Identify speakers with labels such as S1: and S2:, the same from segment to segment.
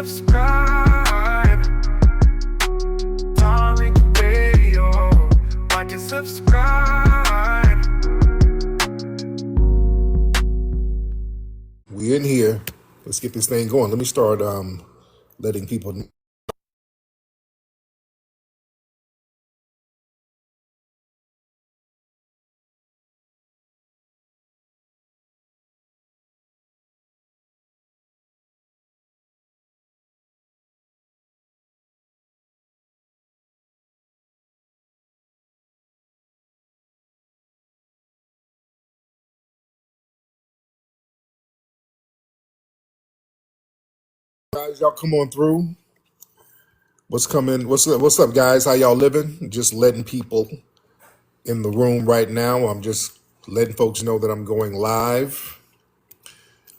S1: subscribe. Tariq Radio. Watch and subscribe.
S2: We in here. Let's get this thing going. Let me start letting people know. Guys, y'all come on through. What's coming? What's up, guys? How y'all living? Just letting people in the room right now. I'm just letting folks know that I'm going live.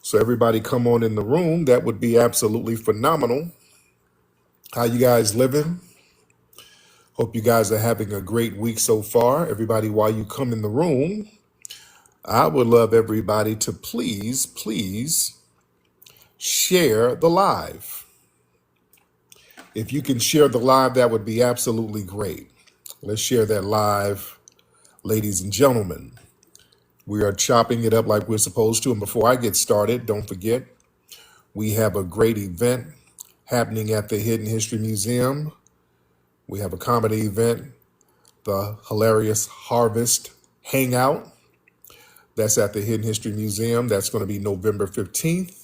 S2: So everybody come on in the room. That would be absolutely phenomenal. How you guys living? Hope you guys are having a great week so far. Everybody, while you come in the room, I would love everybody to please share the live. If you can share the live, that would be absolutely great. Let's share that live, ladies and gentlemen. We are chopping it up like we're supposed to. And before I get started, don't forget, we have a great event happening at the Hidden History Museum. We have a comedy event, the Hilarious Harvest Hangout. That's at the Hidden History Museum. That's going to be November 15th.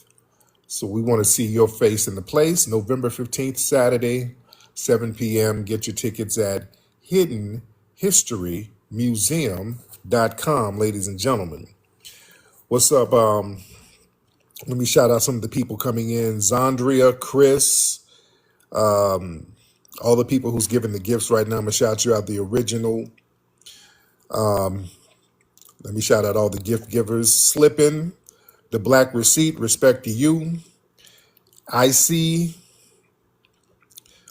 S2: So we want to see your face in the place. November 15th, Saturday, 7 p.m. Get your tickets at hiddenhistorymuseum.com, ladies and gentlemen. What's up? Let me shout out some of the people coming in. Zandria, Chris, all the people who's giving the gifts right now. I'm going to shout you out. The original. Let me shout out all the gift givers. Slippin'. The Black Receipt, respect to you. I see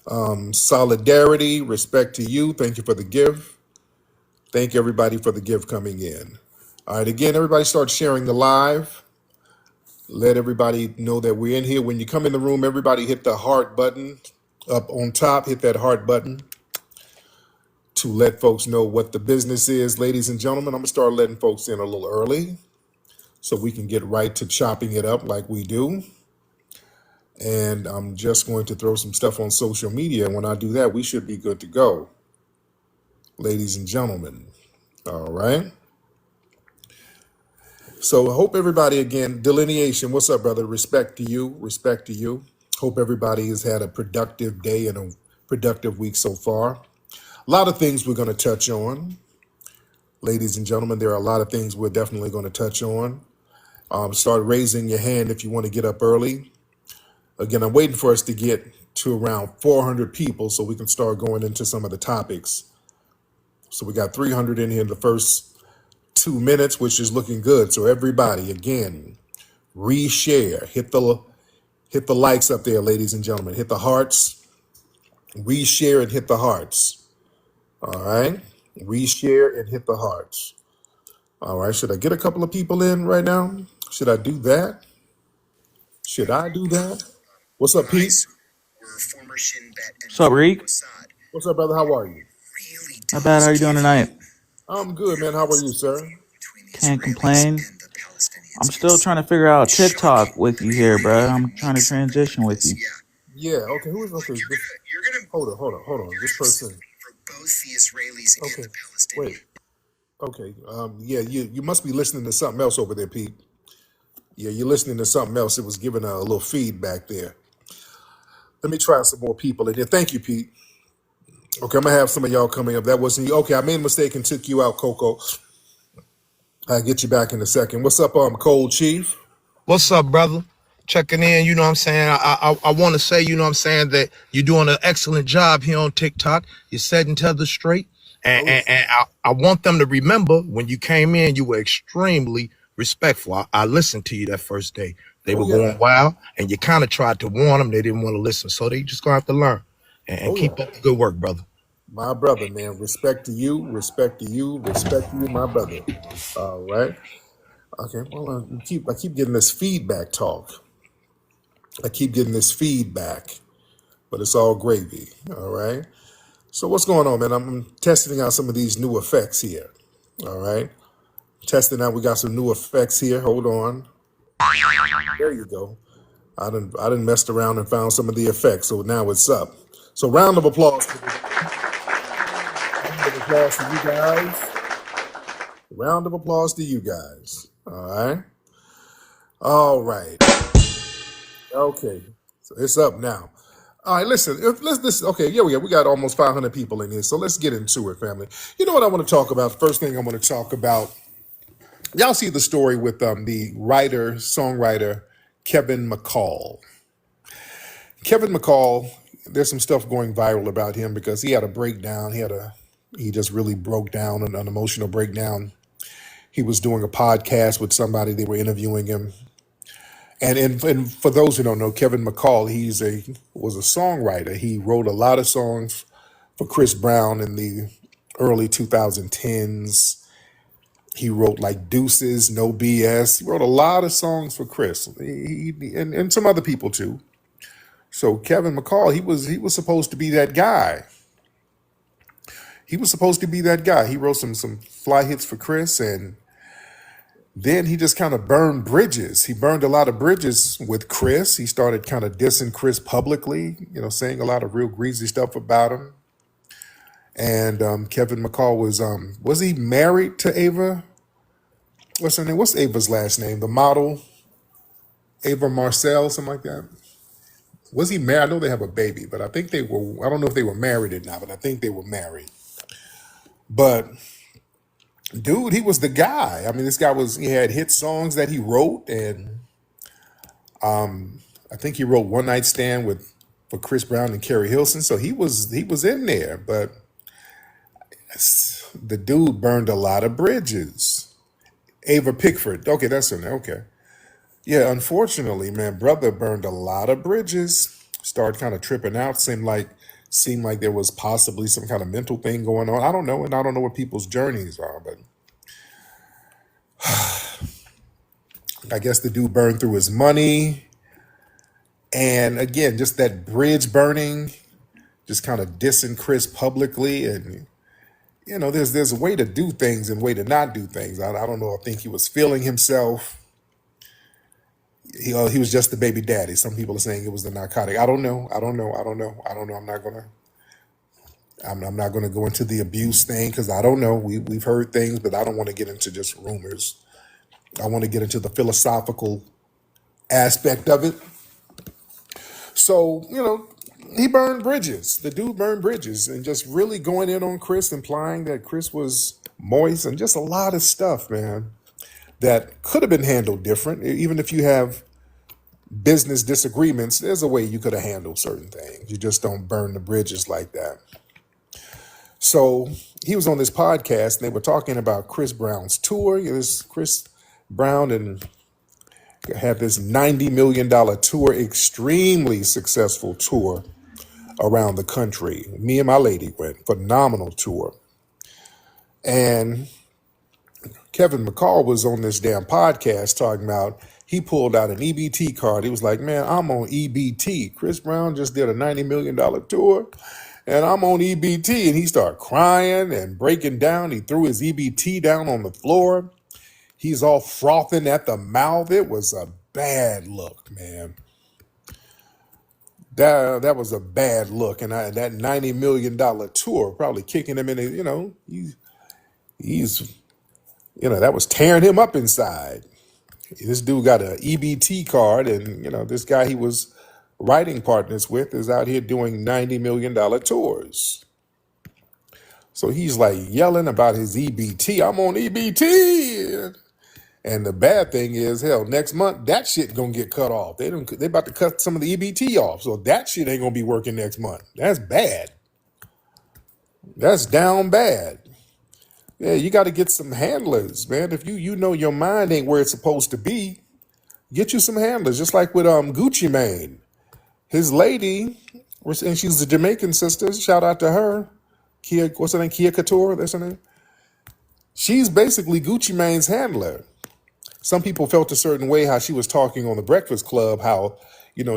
S2: Solidarity, respect to you. Thank you for the gift. Thank everybody for the gift coming in. All right, again, everybody start sharing the live. Let everybody know that we're in here. When you come in the room, everybody hit the heart button up on top. Hit that heart button to let folks know what the business is. Ladies and gentlemen, I'm going to start letting folks in a little early, so we can get right to chopping it up like we do. And I'm just going to throw some stuff on social media. And when I do that, we should be good to go, ladies and gentlemen. All right. So I hope everybody, again, delineation. What's up, brother? Respect to you. Respect to you. Hope everybody has had a productive day and a productive week so far. A lot of things we're going to touch on. Ladies and gentlemen, there are a lot of things we're definitely going to touch on. Start raising your hand if you want to get up early. Again, I'm waiting for us to get to around 400 people so we can start going into some of the topics. So we got 300 in here in the first 2 minutes, which is looking good. So everybody, again, reshare. Hit the likes up there, ladies and gentlemen. Hit the hearts. Reshare and hit the hearts. All right? Reshare and hit the hearts. All right, should I get a couple of people in right now? Should I do that? Should I do that? What's up, Pete?
S3: What's up, Reek?
S2: What's up, brother? How are you?
S3: Not bad. How you doing tonight?
S2: I'm good, man. How are you, sir?
S3: Can't complain. I'm still trying to figure out TikTok with you here, bro. I'm trying to transition with you.
S2: Yeah, okay. Who is okay? Hold on. This person. Okay. Wait. Okay. Yeah, you must be listening to something else over there, Pete. Yeah, you're listening to something else. It was giving a little feedback there. Let me try some more people in here. Thank you, Pete. Okay, I'm gonna have some of y'all coming up. That wasn't you. Okay, I made a mistake and took you out, Coco. I'll get you back in a second. What's up, Cold Chief?
S4: What's up, brother? Checking in, you know what I'm saying? I want to say, you know what I'm saying, that you're doing an excellent job here on TikTok. You're setting tethers straight. And I want them to remember when you came in, you were extremely respectful. I listened to you that first day. They were going wild, and you kind of tried to warn them. They didn't want to listen. So they just going to have to learn and keep up the good work, brother.
S2: My brother, man. Respect to you, respect to you, respect to you, my brother. All right. Okay, well, I keep getting this feedback talk. I keep getting this feedback, but it's all gravy. All right. So what's going on, man? I'm testing out some of these new effects here. All right. Testing out. We got some new effects here. Hold on. There you go. I done messed around and found some of the effects. So now it's up. So round of applause. Round of applause to you guys. Round of applause to you guys. All right. All right. Okay. So it's up now. All right, listen. Let's. Okay, yeah, we got almost 500 people in here, so let's get into it, family. You know what I want to talk about? First thing I want to talk about. Y'all see the story with the writer songwriter Kevin McCall. Kevin McCall. There's some stuff going viral about him because he had a breakdown. He just really broke down, an emotional breakdown. He was doing a podcast with somebody. They were interviewing him. And for those who don't know, Kevin McCall, was a songwriter. He wrote a lot of songs for Chris Brown in the early 2010s. He wrote like Deuces, No BS. He wrote a lot of songs for Chris, and some other people too. So Kevin McCall, he was supposed to be that guy. He was supposed to be that guy. He wrote some fly hits for Chris, and then he just kind of burned bridges. He burned a lot of bridges with Chris. He started kind of dissing Chris publicly, saying a lot of real greasy stuff about him. And Kevin McCall was he married to Ava? What's her name? What's Ava's last name? The model, Ava Marcel, something like that. Was he married? I know they have a baby, but I think they were, I don't know if they were married or not, but I think they were married. But dude, he was the guy. I mean, he had hit songs that he wrote, and I think he wrote One Night Stand for Chris Brown and Carrie Hilson. So he was in there, but the dude burned a lot of bridges. Ava Pickford. Okay, that's her name. Okay. Yeah, unfortunately, man, brother burned a lot of bridges. Started kind of tripping out. Seemed like there was possibly some kind of mental thing going on. I don't know, and I don't know what people's journeys are, but I guess the dude burned through his money. And again, just that bridge burning, just kind of dissing Chris publicly. And, there's a way to do things and a way to not do things. I don't know. I think he was feeling himself. He was just the baby daddy. Some people are saying it was the narcotic. I don't know. I'm not going to go into the abuse thing because I don't know. We've heard things, but I don't want to get into just rumors. I want to get into the philosophical aspect of it. So, he burned bridges. The dude burned bridges and just really going in on Chris, implying that Chris was moist and just a lot of stuff, man, that could have been handled different. Even if you have business disagreements, there's a way you could have handled certain things. You just don't burn the bridges like that. So he was on this podcast and they were talking about Chris Brown's tour. This Chris Brown and had this $90 million tour, extremely successful tour around the country. Me and my lady went, phenomenal tour. And Kevin McCall was on this damn podcast talking about he pulled out an EBT card. He was like, man, I'm on EBT. Chris Brown just did a $90 million tour and I'm on EBT. And he started crying and breaking down. He threw his EBT down on the floor. He's all frothing at the mouth. It was a bad look, man. That was a bad look. And that $90 million tour probably kicking him in, he's that was tearing him up inside. This dude got an EBT card, and this guy he was writing partners with is out here doing $90 million tours. So he's like yelling about his EBT. I'm on EBT. And the bad thing is, hell, next month that shit gonna get cut off. They about to cut some of the EBT off, so that shit ain't gonna be working next month. That's bad. That's down bad. Yeah, you got to get some handlers, man. If you know your mind ain't where it's supposed to be, get you some handlers. Just like with Gucci Mane, his lady, and she's a Jamaican sister. Shout out to her, Kia. What's her name? Kia Couture. That's her name. She's basically Gucci Mane's handler. Some people felt a certain way how she was talking on the Breakfast Club, how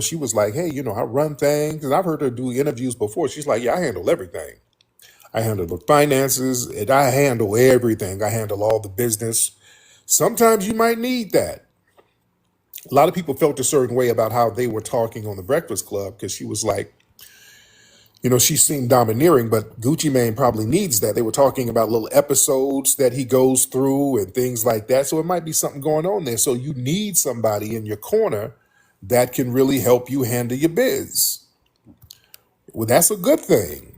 S2: She was like, hey, I run things. And I've heard her do interviews before. She's like, yeah, I handle everything. I handle the finances and I handle everything. I handle all the business. Sometimes you might need that. A lot of people felt a certain way about how they were talking on the Breakfast Club because she was like, she seemed domineering, but Gucci Mane probably needs that. They were talking about little episodes that he goes through and things like that. So it might be something going on there. So you need somebody in your corner that can really help you handle your biz. Well, that's a good thing.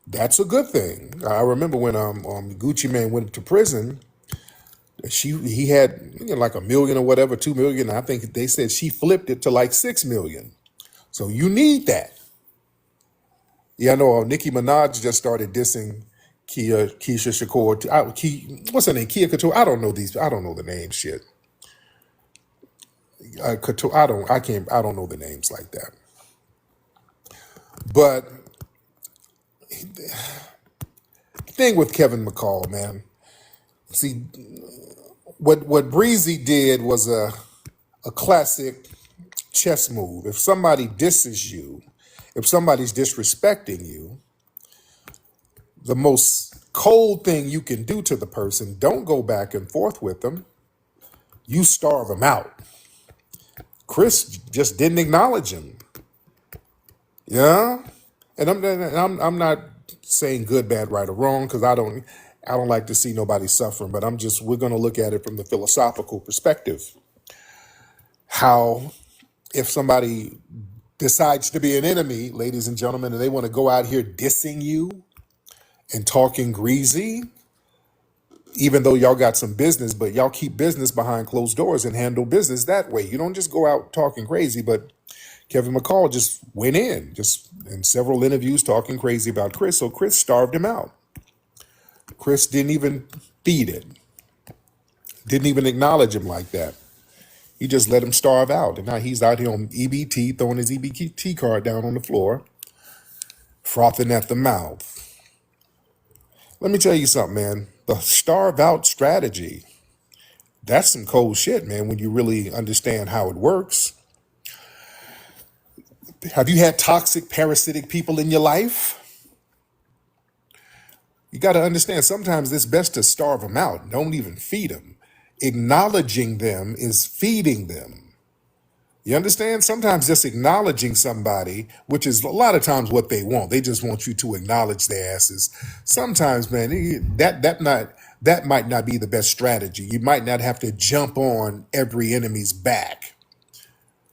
S2: That's a good thing. I remember when Gucci Mane went to prison, he had like $1 million or whatever, 2 million. I think they said she flipped it to like 6 million. So you need that. Yeah, I know. Nicki Minaj just started dissing Keisha Shakur. What's her name? Kia Couture. I don't know these. I don't know the names. Shit. Couture. I can't. I don't know the names like that. But the thing with Kevin McCall, man. See, what Breezy did was a classic chess move. If somebody disses you, if somebody's disrespecting you, the most cold thing you can do to the person, don't go back and forth with them. You starve them out. Chris just didn't acknowledge him. Yeah, and I'm not saying good, bad, right, or wrong because I don't like to see nobody suffering. But we're going to look at it from the philosophical perspective. How if somebody decides to be an enemy, ladies and gentlemen, and they want to go out here dissing you and talking greasy, even though y'all got some business, but y'all keep business behind closed doors and handle business that way. You don't just go out talking crazy, but Kevin McCall just went in several interviews talking crazy about Chris. So Chris starved him out. Chris didn't even feed it. Didn't even acknowledge him like that. He just let him starve out. And now he's out here on EBT, throwing his EBT card down on the floor, frothing at the mouth. Let me tell you something, man. The starve out strategy, that's some cold shit, man, when you really understand how it works. Have you had toxic, parasitic people in your life? You got to understand, sometimes it's best to starve them out. Don't even feed them. Acknowledging them is feeding them. You understand? Sometimes just acknowledging somebody, which is a lot of times what they want. They just want you to acknowledge their asses. Sometimes, man, that might not be the best strategy. You might not have to jump on every enemy's back.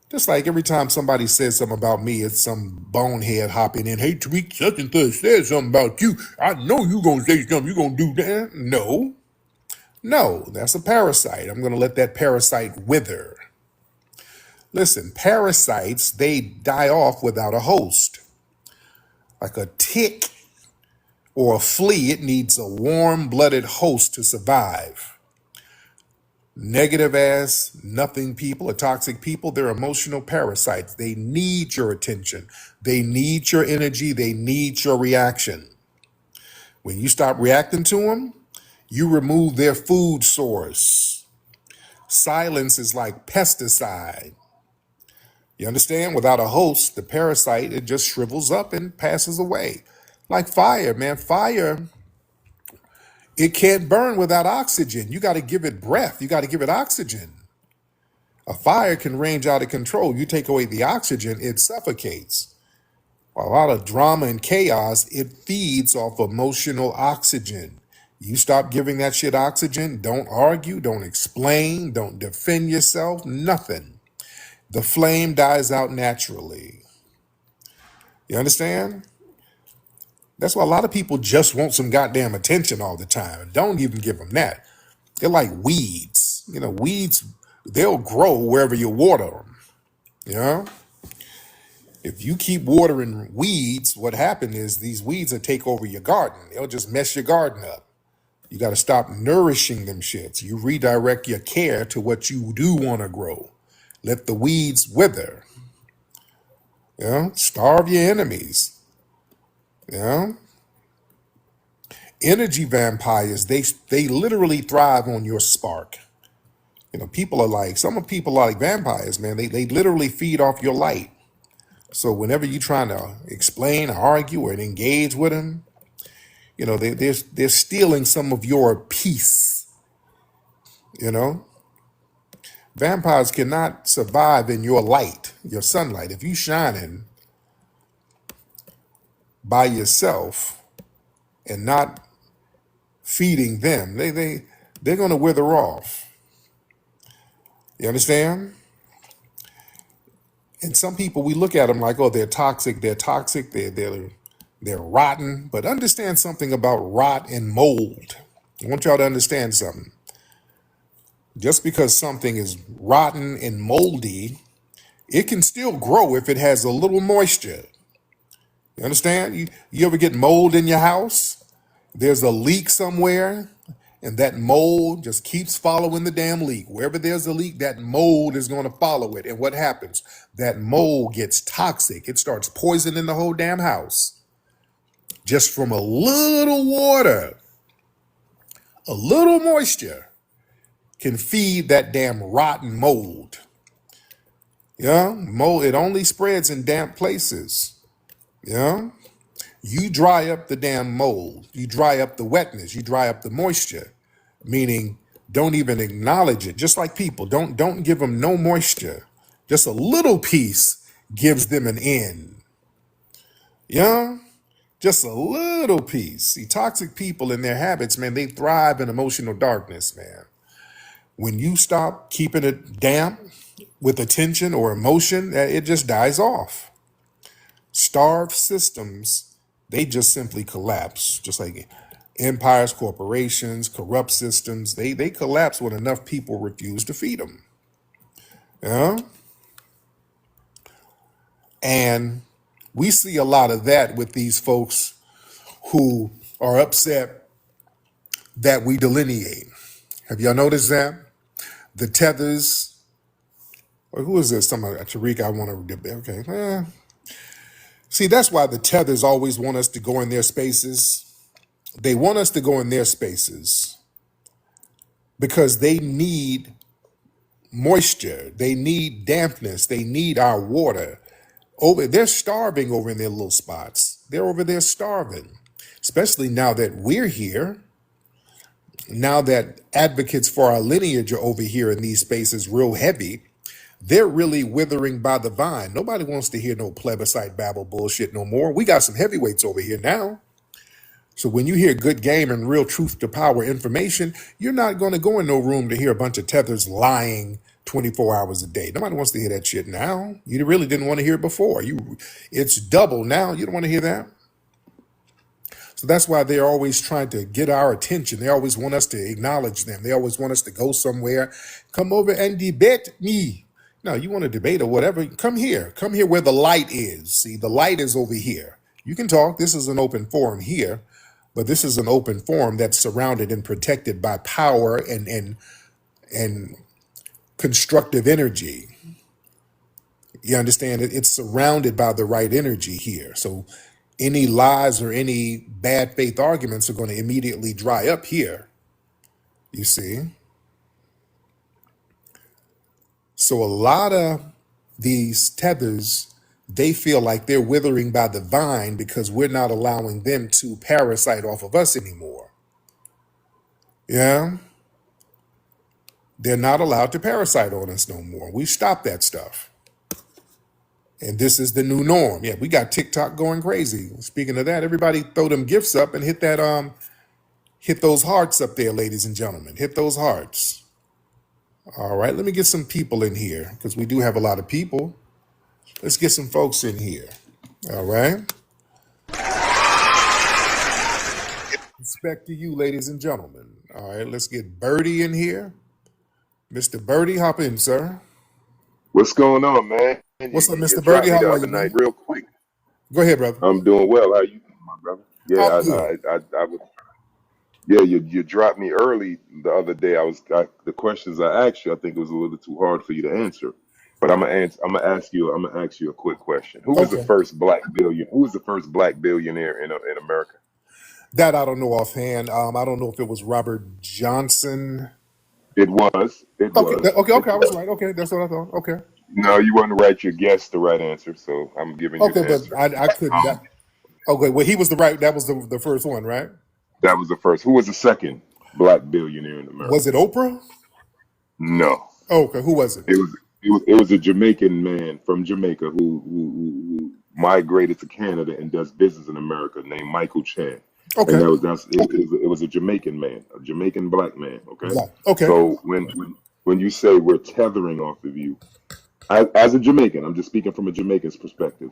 S2: Just like every time somebody says something about me, it's some bonehead hopping in. Hey, Tariq, such and such said something about you. I know you gonna say something. You gonna do that? No, that's a parasite. I'm gonna let that parasite wither. Listen, parasites, they die off without a host. Like a tick or a flea, it needs a warm-blooded host to survive. Negative ass, nothing people, or toxic people, they're emotional parasites. They need your attention. They need your energy. They need your reaction. When you stop reacting to them, you remove their food source. Silence is like pesticide. You understand? Without a host, the parasite, it just shrivels up and passes away. Like fire, man. Fire, it can't burn without oxygen. You got to give it breath. You got to give it oxygen. A fire can range out of control. You take away the oxygen, it suffocates. A lot of drama and chaos, it feeds off emotional oxygen. You stop giving that shit oxygen, don't argue, don't explain, don't defend yourself, nothing. The flame dies out naturally. You understand? That's why a lot of people just want some goddamn attention all the time. Don't even give them that. They're like weeds. Weeds, they'll grow wherever you water them. You know? If you keep watering weeds, what happens is these weeds will take over your garden. They'll just mess your garden up. You got to stop nourishing them shits. You redirect your care to what you do want to grow. Let the weeds wither. Starve your enemies. Energy vampires, they literally thrive on your spark. People are like, some people are like vampires, man. They literally feed off your light. So whenever you're trying to explain or argue or engage with them, they're stealing some of your peace. You know, vampires cannot survive in your light, your sunlight. If you shining by yourself and not feeding them, they're gonna wither off. You understand? And some people, we look at them like, oh, they're toxic, they're rotten. But understand something about rot and mold. I want y'all to understand something. Just because something is rotten and moldy, it can still grow if it has a little moisture. You understand? You ever get mold in your house? There's a leak somewhere, and that mold just keeps following the damn leak. Wherever there's a leak, that mold is going to follow it. And what happens? That mold gets toxic. It starts poisoning the whole damn house. Just from a little water, a little moisture can feed that damn rotten mold. Yeah, mold, it only spreads in damp places. Yeah. You dry up the damn mold, you dry up the wetness, you dry up the moisture, meaning don't even acknowledge it. Just like people, don't give them no moisture. Just a little piece gives them an end. Yeah, just a little piece. See, toxic people and their habits, man, they thrive in emotional darkness, man. When you stop keeping it damp with attention or emotion, it just dies off. Starved systems, they just simply collapse, just like empires, corporations, corrupt systems. They collapse when enough people refuse to feed them. Yeah? And we see a lot of that with these folks who are upset that we delineate. Have y'all noticed that? The tethers, or who is this? Somebody, Tariq, I want to, okay. See, that's why the tethers always want us to go in their spaces. They want us to go in their spaces because they need moisture. They need dampness. They need our water. They're starving over in their little spots. They're over there starving, especially now that we're here. Now that advocates for our lineage are over here in these spaces real heavy, they're really withering by the vine. Nobody wants to hear no plebiscite babble bullshit no more. We got some heavyweights over here now. So when you hear good game and real truth to power information, you're not going to go in no room to hear a bunch of tethers lying 24 hours a day. Nobody wants to hear that shit now. You really didn't want to hear it before. It's double now. You don't want to hear that. So that's why they're always trying to get our attention. They always want us to acknowledge them. They always want us to go somewhere. Come over and debate me. No, you want to debate or whatever, come here. Come here where the light is. See, the light is over here. You can talk. This is an open forum here, but this is an open forum that's surrounded and protected by power and constructive energy. You understand it? It's surrounded by the right energy here. So any lies or any bad faith arguments are going to immediately dry up here. You see? So a lot of these tethers, they feel like they're withering by the vine because we're not allowing them to parasite off of us anymore. Yeah? They're not allowed to parasite on us no more. We stopped that stuff. And this is the new norm. Yeah, we got TikTok going crazy. Speaking of that, everybody throw them gifts up and hit those hearts up there, ladies and gentlemen. Hit those hearts. All right, let me get some people in here because we do have a lot of people. Let's get some folks in here. All right. Respect to you, ladies and gentlemen. All right, let's get Birdie in here. Mr. Birdie, hop in, sir.
S5: What's going on, man?
S2: What's up,
S5: You
S2: Mr.
S5: dropped
S2: Birdie?
S5: me
S2: How
S5: the
S2: are
S5: other
S2: you,
S5: night
S2: man?
S5: real quick.
S2: Go ahead, brother.
S5: I'm doing well. How you doing, my brother? Yeah,
S2: I'm good.
S5: I was. Yeah, you dropped me early the other day. The questions I asked you. I think it was a little too hard for you to answer. But I'm gonna answer. I'm gonna ask you. I'm gonna ask you a quick question. Who was the
S2: Okay.
S5: first black billion? Who was the first black billionaire in America?
S2: That I don't know offhand. I don't know if it was Robert Johnson.
S5: It was. It
S2: Okay,
S5: was.
S2: okay,
S5: It
S2: okay. I was
S5: was.
S2: right. Okay, that's what I thought. Okay,
S5: No, you weren't right. You guessed the right answer, so I'm giving you
S2: okay,
S5: the
S2: but
S5: answer.
S2: I couldn't. Okay, well, he was the right. That was the first one, right?
S5: That was the first. Who was the second black billionaire in
S2: Was
S5: America?
S2: it Oprah?
S5: No.
S2: Okay, who was it?
S5: It was a Jamaican man from Jamaica who migrated to Canada and does business in America named Michael Chan. And
S2: Okay,
S5: it was a Jamaican man, a Jamaican black man. Okay.
S2: black. Okay,
S5: So when you say we're tethering off of you, as a Jamaican, I'm just speaking from a Jamaican's perspective.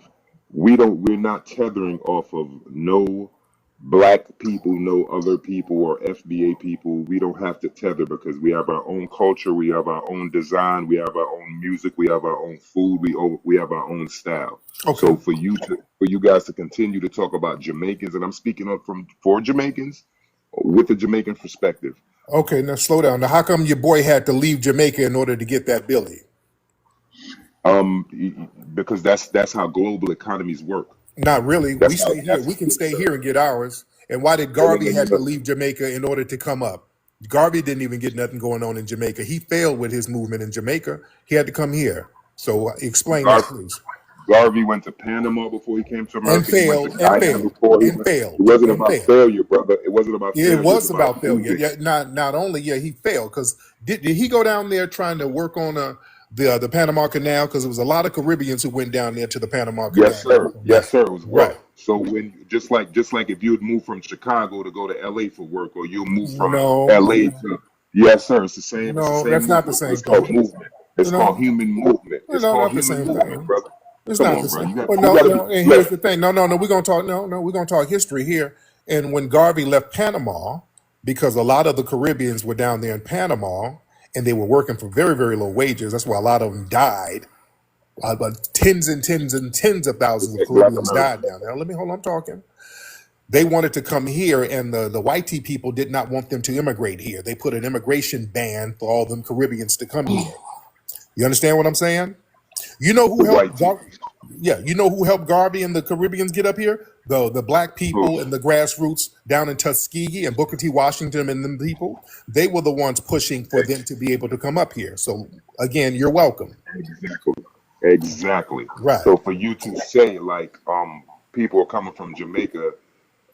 S5: We're not tethering off of no black people, no other people or FBA people. We don't have to tether because we have our own culture, we have our own design, we have our own music, we have our own food, we have our own style.
S2: okay,
S5: So for you guys to continue to talk about Jamaicans, and I'm speaking up for Jamaicans with a Jamaican perspective.
S2: okay. Now slow down. Now, how come your boy had to leave Jamaica in order to get that Billy?
S5: Because that's how global economies work.
S2: Not really. We
S5: That's how
S2: stay here.
S5: that's
S2: We can stay here and get ours. And why did
S5: no, no,
S2: Garvey
S5: no,
S2: had to
S5: no,
S2: leave Jamaica in order to come up? Garvey didn't even get nothing going on in Jamaica. He failed with his movement in Jamaica. He had to come here. So explain that,
S5: no.
S2: please.
S5: Garvey went to Panama before he came to
S2: And
S5: America. He went to
S2: failed, and
S5: Guyana
S2: failed,
S5: before he
S2: and
S5: went. It
S2: failed,
S5: wasn't
S2: and
S5: about
S2: failed.
S5: failure, brother. It wasn't about
S2: Yeah, it
S5: failure. It's
S2: was
S5: about
S2: about failure.
S5: moving.
S2: Yeah, not only he failed because did he go down there trying to work on the Panama Canal because there was a lot of Caribbeans who went down there to the Panama Canal
S5: Yes,
S2: to
S5: sir.
S2: work on that.
S5: Yes, sir. It was
S2: Right.
S5: work. So when just like if you'd move from Chicago to go to LA for work, or you'll move from
S2: No,
S5: LA to yes, sir. It's the same. It's the
S2: no,
S5: same
S2: that's not the
S5: movement.
S2: same
S5: It's called
S2: thing.
S5: movement. It's called
S2: No,
S5: human movement. It's
S2: no,
S5: called
S2: not the
S5: human
S2: same
S5: movement,
S2: thing.
S5: brother.
S2: It's
S5: Come
S2: not
S5: on,
S2: the
S5: bro.
S2: same.
S5: You got
S2: Well,
S5: you
S2: no,
S5: got to be
S2: no. And here's
S5: left.
S2: the thing. No. We're gonna talk. No. We're gonna talk history here. And when Garvey left Panama, because a lot of the Caribbeans were down there in Panama, and they were working for very, very low wages. That's why a lot of them died. But tens and tens and tens of thousands of
S5: Black
S2: Caribbeans died
S5: Americans.
S2: down there. Let me hold on. I'm talking. They wanted to come here, and the white tea people did not want them to immigrate here. They put an immigration ban for all them Caribbeans to come here. You understand what I'm saying? You know who
S5: The
S2: helped?
S5: white team.
S2: Yeah, you know who helped Garvey and the Caribbeans get up here? The black
S5: Who?
S2: people and the grassroots down in Tuskegee and Booker T. Washington and them people. They were the ones pushing for them to be able to come up here. So again, you're welcome.
S5: Exactly. Exactly.
S2: Right.
S5: So for you to say like people are coming from Jamaica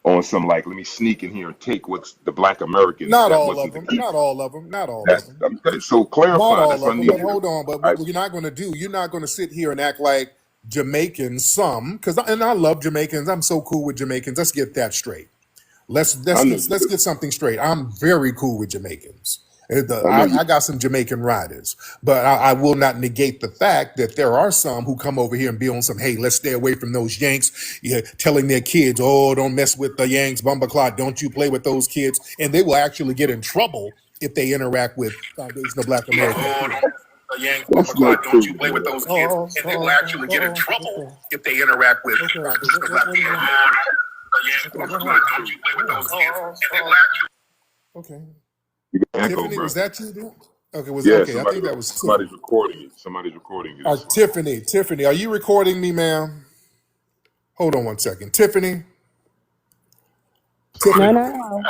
S5: on some like let me sneak in here and take what's the black Americans
S2: Not
S5: that
S2: all of
S5: wasn't the
S2: them.
S5: case.
S2: Not all of them. Not all of
S5: That's
S2: them.
S5: so
S2: Not
S5: clarify.
S2: all
S5: That's what
S2: of
S5: I
S2: them.
S5: need
S2: But
S5: you to.
S2: hold on. But
S5: I,
S2: what you're not going to do, you're not going to sit here and act like Jamaicans. Some because and I love Jamaicans. I'm so cool with Jamaicans. Let's get that straight.
S5: I know
S2: Let's
S5: you
S2: get something straight. I'm very cool with Jamaicans.
S5: do. I know you.
S2: I got some Jamaican riders, but I will not negate the fact that there are some who come over here and be on some, hey, let's stay away from those Yanks, yeah, telling their kids, oh, don't mess with the Yanks, Bumbleclot, don't you play with those kids. And they will actually get in trouble if they interact with Foundation of Black American
S1: Oh,
S2: Kids.
S1: the Yanks,
S5: That's
S1: Bumba
S5: not
S1: don't you
S5: true,
S1: play with
S5: man.
S1: those kids, and they will actually get in trouble
S2: Okay.
S1: if they interact with
S2: Okay.
S1: Foundation of Black
S2: What is
S1: American.
S2: that?
S1: The Yanks,
S2: Okay, go
S1: Bumba
S2: ahead.
S1: don't you play with those kids, and they will
S2: Okay.
S5: You got echo,
S2: Tiffany, was
S5: bro.
S2: that you? Dude? Okay,
S5: Yeah,
S2: I think that was Tiffany.
S5: somebody's recording you. Somebody's recording you. That's why.
S2: Tiffany, are you recording me, ma'am? Hold on one second. Tiffany,
S6: No,
S2: Tiffany,
S6: no,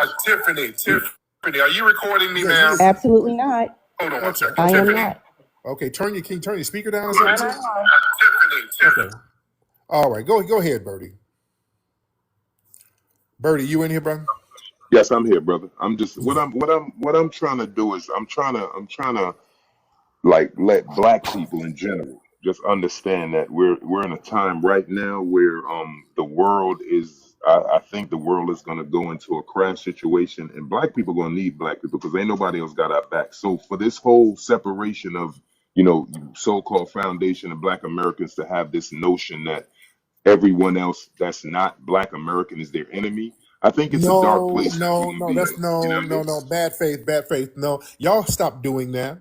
S1: Tiffany, are you recording me,
S2: yeah,
S1: ma'am?
S6: absolutely not.
S1: Hold on one
S2: okay,
S1: second.
S6: I am
S1: Tiffany.
S6: not.
S2: okay. Can you turn your speaker down or
S6: No,
S2: something?
S6: no,
S2: Sis?
S6: no.
S1: Tiffany.
S2: Okay. All right, go ahead, Birdie. Birdie, you in here, brother?
S5: Yes, I'm here, brother. I'm just what I'm trying to do is I'm trying to like let black people in general just understand that we're in a time right now where the world is I think the world is going to go into a crash situation and black people going to need black people because ain't nobody else got our back. So for this whole separation of so-called foundation of black Americans to have this notion that everyone else that's not black American is their enemy, I think it's a dark
S2: No,
S5: place that we're
S2: no,
S5: going to
S2: no.
S5: be
S2: That's
S5: in. You know what I mean?
S2: no. Bad faith, bad faith. No, y'all stop doing that.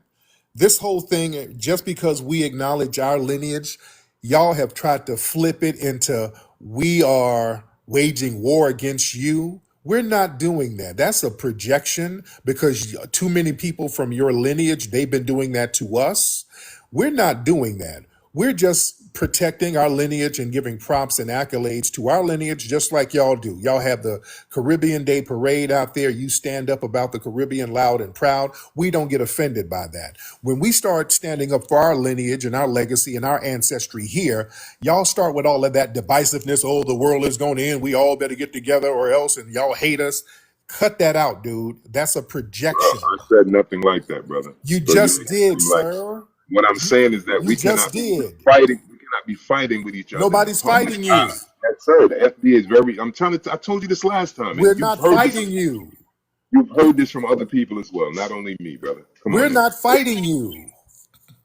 S2: This whole thing, just because we acknowledge our lineage, y'all have tried to flip it into we are waging war against you. We're not doing that. That's a projection because too many people from your lineage, they've been doing that to us. We're not doing that. We're just protecting our lineage and giving props and accolades to our lineage, just like y'all do. Y'all have the Caribbean Day Parade out there. You stand up about the Caribbean loud and proud. We don't get offended by that. When we start standing up for our lineage and our legacy and our ancestry here, y'all start with all of that divisiveness. Oh, the world is going to end. We all better get together or else, and y'all hate us. Cut that out, dude. That's a projection.
S5: I said nothing like that, brother.
S2: You
S5: So
S2: just
S5: you
S2: did,
S5: seem like
S2: sir.
S5: what I'm saying is that
S2: You
S5: we
S2: just
S5: cannot be
S2: did.
S5: fighting. We cannot be fighting with each other in the
S2: Nobody's
S5: public
S2: fighting
S5: eye.
S2: you.
S5: Yes, sir. The FBI is very. I'm trying to. I told you this last time,
S2: We're
S5: and you've
S2: not
S5: heard this.
S2: fighting you.
S5: You've heard this from other people as well, not only me, brother. Come
S2: We're
S5: on now.
S2: not fighting you.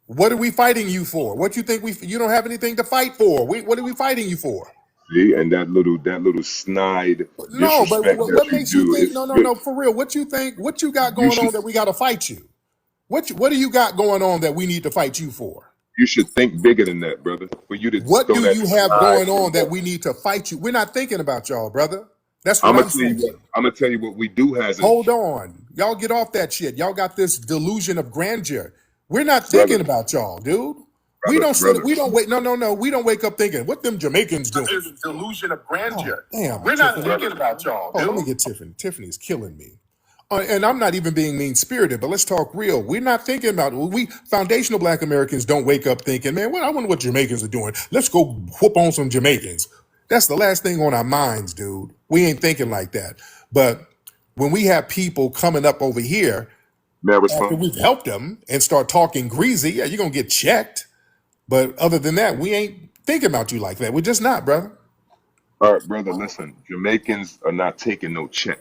S2: What are we fighting you for? What you think you don't have anything to fight for? What are we fighting you for?
S5: See, and that little snide
S2: No, but
S5: disrespect that
S2: what
S5: you
S2: makes you
S5: do
S2: think?
S5: is
S2: No, for real. What you think? What you got
S5: you
S2: going
S5: should
S2: on that we got to fight you? What do you got going on that we need to fight you for?
S5: you should think bigger than that, brother. For you to
S2: What
S5: throw
S2: do
S5: that
S2: you have
S5: snide
S2: going on that
S5: remark.
S2: we need to fight you? We're not thinking about y'all, brother. That's what
S5: I'm gonna
S2: I'm
S5: tell you what.
S2: saying.
S5: I'm gonna tell you what we do has a
S2: Hold on. Y'all get off that shit. Y'all got this delusion of grandeur. We're not
S5: brother,
S2: thinking about y'all, dude. We don't sit,
S5: brother.
S2: we don't wait. No. We don't wake up thinking, what them Jamaicans doing?
S1: There's a delusion of
S2: Oh,
S1: grandeur.
S2: damn,
S1: We're not
S2: Tiffany.
S1: thinking about y'all,
S2: Oh, let me
S1: dude.
S2: get Tiffany. Tiffany's killing me. And I'm not even being mean spirited, but let's talk real. We're not thinking about it. We foundational Black Americans don't wake up thinking, man, well, I wonder what Jamaicans are doing. Let's go whoop on some Jamaicans. That's the last thing on our minds, dude. We ain't thinking like that. But when we have people coming up over here
S5: May I
S2: after
S5: respond?
S2: we've helped them and start talking greasy, yeah, you're gonna get checked. But other than that, we ain't thinking about you like that. We're just not, brother.
S5: All right, brother. Listen, Jamaicans are not taking no check.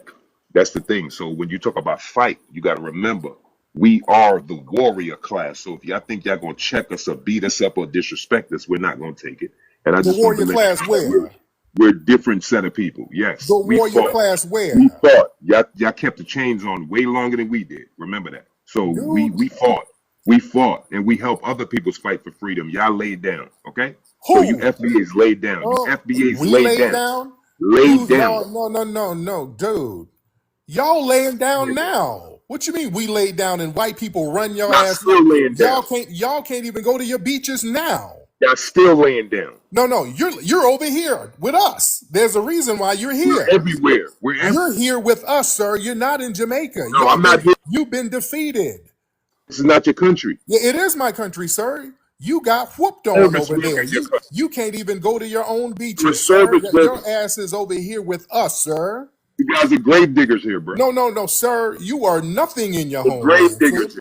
S5: That's the thing. So when you talk about fight, you got to remember we are the warrior class. So if y'all think y'all gonna check us or beat us up or disrespect us, we're not gonna take it. And I
S2: The
S5: just wanted to
S2: warrior
S5: let you
S2: class
S5: know that
S2: where?
S5: we're a different set of people. Yes,
S2: The
S5: we
S2: warrior
S5: fought.
S2: class
S5: We
S2: where?
S5: fought. Y'all kept the chains on way longer than we did. Remember that. So
S2: Dude,
S5: we fought. We fought and we helped other people's fight for freedom. Y'all laid down. Okay? So you
S2: who?
S5: FBA's laid down. You
S2: Oh,
S5: FBA's
S2: we
S5: laid
S2: laid
S5: down.
S2: down?
S5: Laid
S2: Dude,
S5: down.
S2: y'all, no, dude. Y'all laying down now. What you mean we laid down and white people run your
S5: Y'all
S2: ass now?
S5: still laying down.
S2: Y'all can't even go to your beaches now.
S5: Y'all still laying down.
S2: No, you're over here with us. There's a reason why you're
S5: We're
S2: here.
S5: everywhere. We're
S2: You're here with us, sir. You're not in Jamaica.
S5: No, I'm not here.
S2: You've been defeated.
S5: This is not your country.
S2: Yeah, it is my country, sir. You got whooped on
S5: Service
S2: over
S5: work
S2: there.
S5: in your country.
S2: You can't even go to your own
S5: I'm a
S2: beaches, sir.
S5: service worker.
S2: Your ass is over here with us, sir.
S5: You guys are grave diggers here, bro.
S2: No, sir. You are nothing in your
S5: We're grave
S2: homeland,
S5: diggers
S2: sir.
S5: here.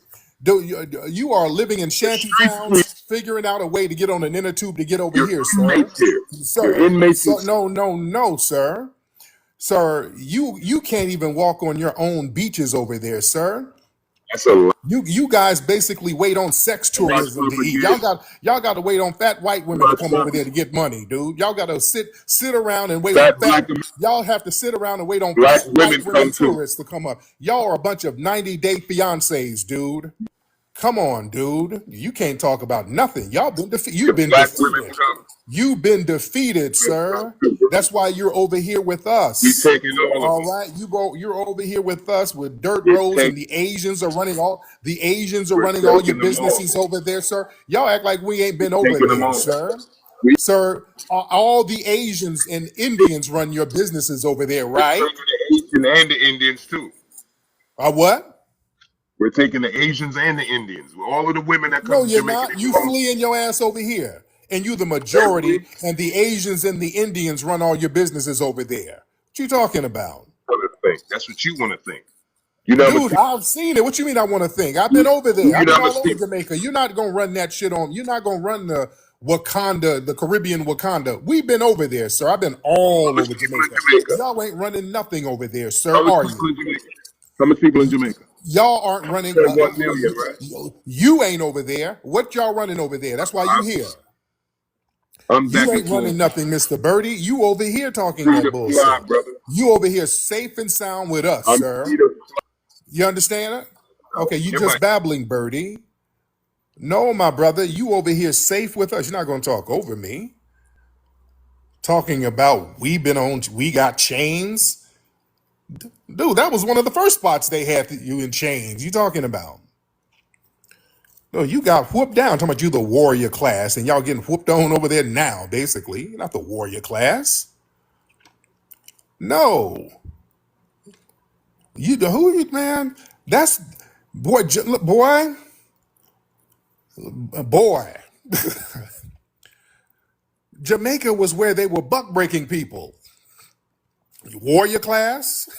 S2: You are living in
S5: The
S2: shanty
S5: street
S2: towns,
S5: sweep.
S2: figuring out a way to get on an inner tube to get over
S5: You're
S2: here, sir.
S5: inmates here. You're
S2: Sir,
S5: inmates.
S2: so no, sir. Sir, you can't even walk on your own beaches over there, sir.
S5: That's a lot.
S2: You guys basically wait on sex
S5: Watch
S2: tourism to eat.
S5: propaganda.
S2: Y'all got to wait on fat white women to
S5: Watch
S2: come over there to get money, dude. Y'all got to sit around and wait on
S5: fat
S2: fat. Y'all have to sit around and wait on
S5: black
S2: fat
S5: women
S2: white women
S5: come too.
S2: tourists to come up. Y'all are a bunch of 90-day fiancés, dude. Come on, dude. You can't talk about nothing. Y'all been you've been
S5: Black women
S2: defeated.
S5: come.
S2: You've been defeated, sir. That's why you're over here with
S5: We
S2: us.
S5: taking all of
S2: All
S5: them.
S2: right, you're over here with us with dirt
S5: We
S2: roads,
S5: take.
S2: and the Asians are running all
S5: We're
S2: your
S5: taking them all.
S2: businesses over there, sir. Y'all act like we ain't been over
S5: Taking them
S2: there,
S5: all.
S2: sir.
S5: We
S2: Sir, all the Asians and Indians run your businesses over there,
S5: we're
S2: right?
S5: taking the Asian and the Indians too.
S2: What?
S5: We're taking the Asians and the Indians. All of the women that come
S2: No,
S5: to
S2: you're
S5: Jamaica,
S2: not.
S5: they
S2: You
S5: come
S2: fleeing your ass over here. And you the
S5: every
S2: majority, and the Asians and the Indians run all your businesses over there. What you talking about?
S5: other thing. That's what you want to think. You know how much
S2: Dude,
S5: people.
S2: I've seen it. What you mean I want to think? I've
S5: You,
S2: been over there.
S5: you
S2: I've
S5: know
S2: been
S5: how
S2: all
S5: much
S2: over
S5: people.
S2: Jamaica. You're not going to run that shit on. You're not going to run the Wakanda, the Caribbean Wakanda. We've been over there, sir. I've been
S5: How
S2: all
S5: much
S2: over
S5: people in
S2: Jamaica.
S5: Jamaica?
S2: Y'all ain't running nothing over there, sir,
S5: How much
S2: are
S5: people
S2: you?
S5: in Jamaica? How much people in Jamaica?
S2: Y'all aren't running.
S5: 1 million, right?
S2: You ain't over there. What y'all running over there? That's why you
S5: I'm,
S2: here.
S5: I'm back
S2: You
S5: and
S2: ain't running
S5: forth.
S2: nothing, Mr. Birdie. You over here talking
S5: Free
S2: that
S5: to fly,
S2: bullshit.
S5: brother.
S2: You over here safe and sound with us,
S5: I'm
S2: sir.
S5: free to
S2: You understand it? Okay, you
S5: fly.
S2: just babbling, Birdie. No, my brother, you over here safe with us. You're not going to talk over me. Talking about we got chains. Dude, that was one of the first spots they had you in chains. You talking about? No, you got whooped down. Talking about you the warrior class, and y'all getting whooped on over there now, basically. You're not the warrior class. No. You the who you man? That's boy boy. Jamaica was where they were buck breaking people. Warrior class?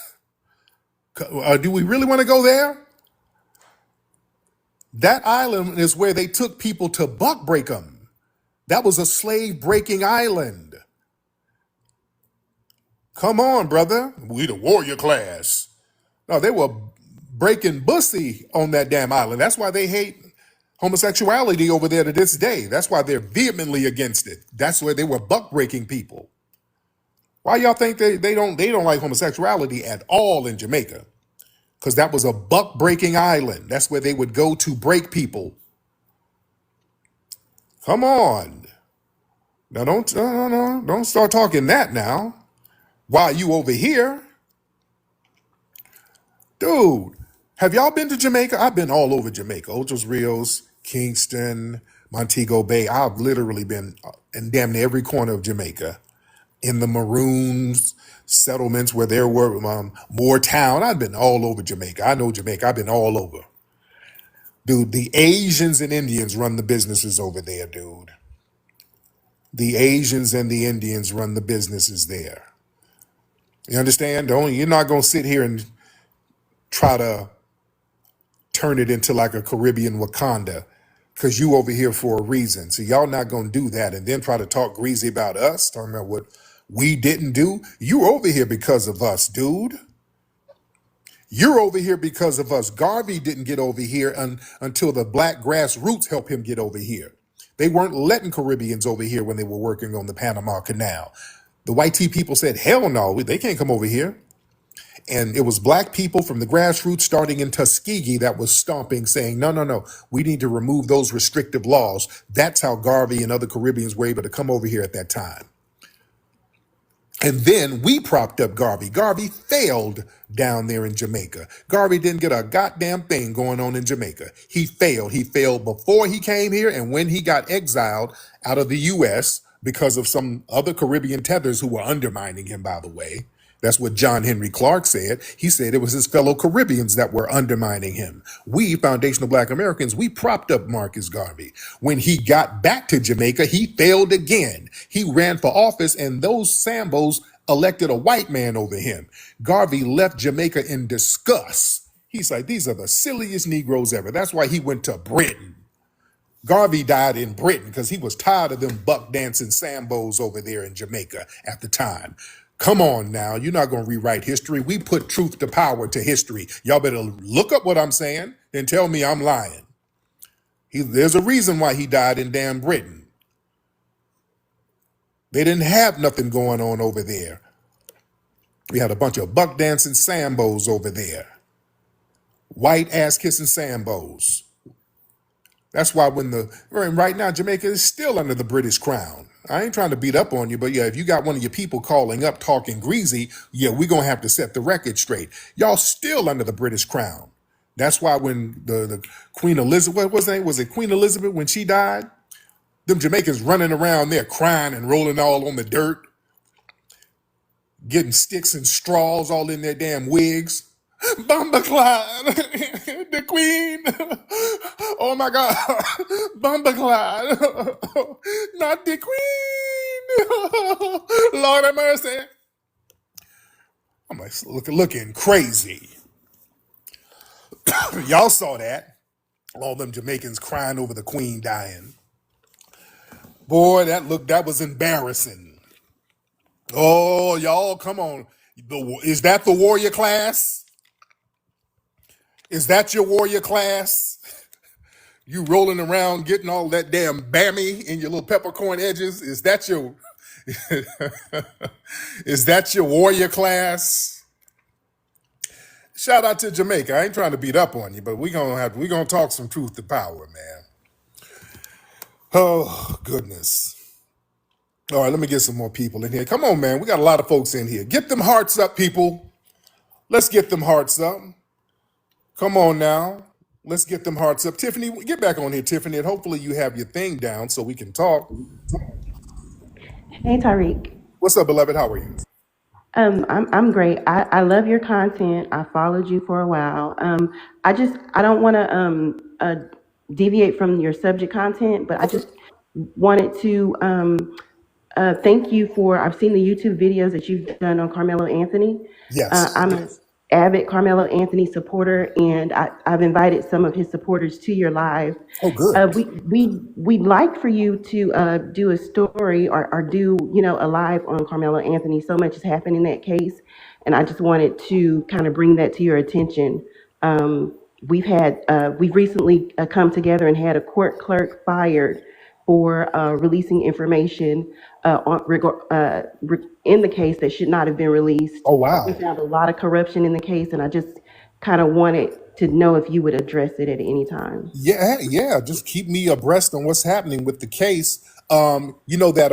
S2: Do we really want to go there? That island is where they took people to buck break them. That was a slave breaking island. Come on, brother. We the warrior class. No, they were breaking bussy on that damn island. That's why they hate homosexuality over there to this day. That's why they're vehemently against it. That's where they were buck breaking people. Why y'all think they don't like homosexuality at all in Jamaica? Because that was a buck breaking island. That's where they would go to break people. Come on. Now don't start talking that now. While you over here, dude. Have y'all been to Jamaica? I've been all over Jamaica. Ochos Rios, Kingston, Montego Bay. I've literally been in damn near every corner of Jamaica. In the Maroons settlements where there were more town. I've been all over Jamaica. I know Jamaica. I've been all over. Dude, the Asians and Indians run the businesses over there, dude. The Asians and the Indians run the businesses there. You understand? You're not going to sit here and try to turn it into like a Caribbean Wakanda because you over here for a reason. So y'all not going to do that and then try to talk greasy about us, talking about what we didn't do. You over here because of us, dude. You're over here because of us. Garvey didn't get over here until the black grassroots helped him get over here. They weren't letting Caribbeans over here when they were working on the Panama Canal. The white tea people said, hell no, they can't come over here. And it was black people from the grassroots starting in Tuskegee that was stomping, saying, no, we need to remove those restrictive laws. That's how Garvey and other Caribbeans were able to come over here at that time. And then we propped up Garvey. Garvey failed down there in Jamaica. Garvey didn't get a goddamn thing going on in Jamaica. He failed. He failed before he came here and when he got exiled out of the U.S. because of some other Caribbean tethers who were undermining him, by the way. That's what John Henry Clark said. He said it was his fellow Caribbeans that were undermining him. We, foundational Black Americans, we propped up Marcus Garvey. When he got back to Jamaica, he failed again. He ran for office and those Sambos elected a white man over him. Garvey left Jamaica in disgust. He's like, these are the silliest Negroes ever. That's why he went to Britain. Garvey died in Britain because he was tired of them buck dancing Sambos over there in Jamaica at the time. Come on now, you're not going to rewrite history. We put truth to power to history. Y'all better look up what I'm saying and tell me I'm lying. There's a reason why he died in damn Britain. They didn't have nothing going on over there. We had a bunch of buck dancing Sambos over there. White ass kissing Sambos. That's why right now Jamaica is still under the British crown. I ain't trying to beat up on you, but yeah, if you got one of your people calling up talking greasy, yeah, we're going to have to set the record straight. Y'all still under the British crown. That's why when the Queen Elizabeth, what was her name? Was it Queen Elizabeth when she died? Them Jamaicans running around there crying and rolling all on the dirt, getting sticks and straws all in their damn wigs. Bumbleclad, the Queen. Oh my God, Bumbleclad, not the Queen. Lord have mercy. I'm like looking crazy. Y'all saw that. All them Jamaicans crying over the Queen dying. Boy, that was embarrassing. Oh, y'all, come on. Is that the warrior class? Is that your warrior class? You rolling around getting all that damn bammy in your little peppercorn edges? Is that your is that your warrior class? Shout out to Jamaica. I ain't trying to beat up on you, but we're gonna talk some truth to power, man. Oh, goodness. All right, let me get some more people in here. Come on, man. We got a lot of folks in here. Get them hearts up, people. Let's get them hearts up. Come on now. Let's get them hearts up. Tiffany, get back on here, Tiffany, and hopefully you have your thing down so we can talk.
S6: Hey Tariq.
S2: What's up, beloved? How are you?
S6: I'm great. I love your content. I followed you for a while. I don't want to deviate from your subject content, but I
S2: Okay.
S6: just wanted to thank you for. I've seen the YouTube videos that you've done on Carmelo Anthony.
S2: Yes.
S6: I'm an avid Carmelo Anthony supporter, and I've invited some of his supporters to your live.
S2: Oh, good.
S6: We'd like for you to do a story or do a live on Carmelo Anthony. So much has happened in that case, and I just wanted to kind of bring that to your attention. We've recently come together and had a court clerk fired for releasing information in the case that should not have been released.
S2: Oh,
S6: We
S2: wow.
S6: found a lot of corruption in the case, and I just kind of wanted to know if you would address it at any time.
S2: Yeah, yeah. Just keep me abreast on what's happening with the case. You know that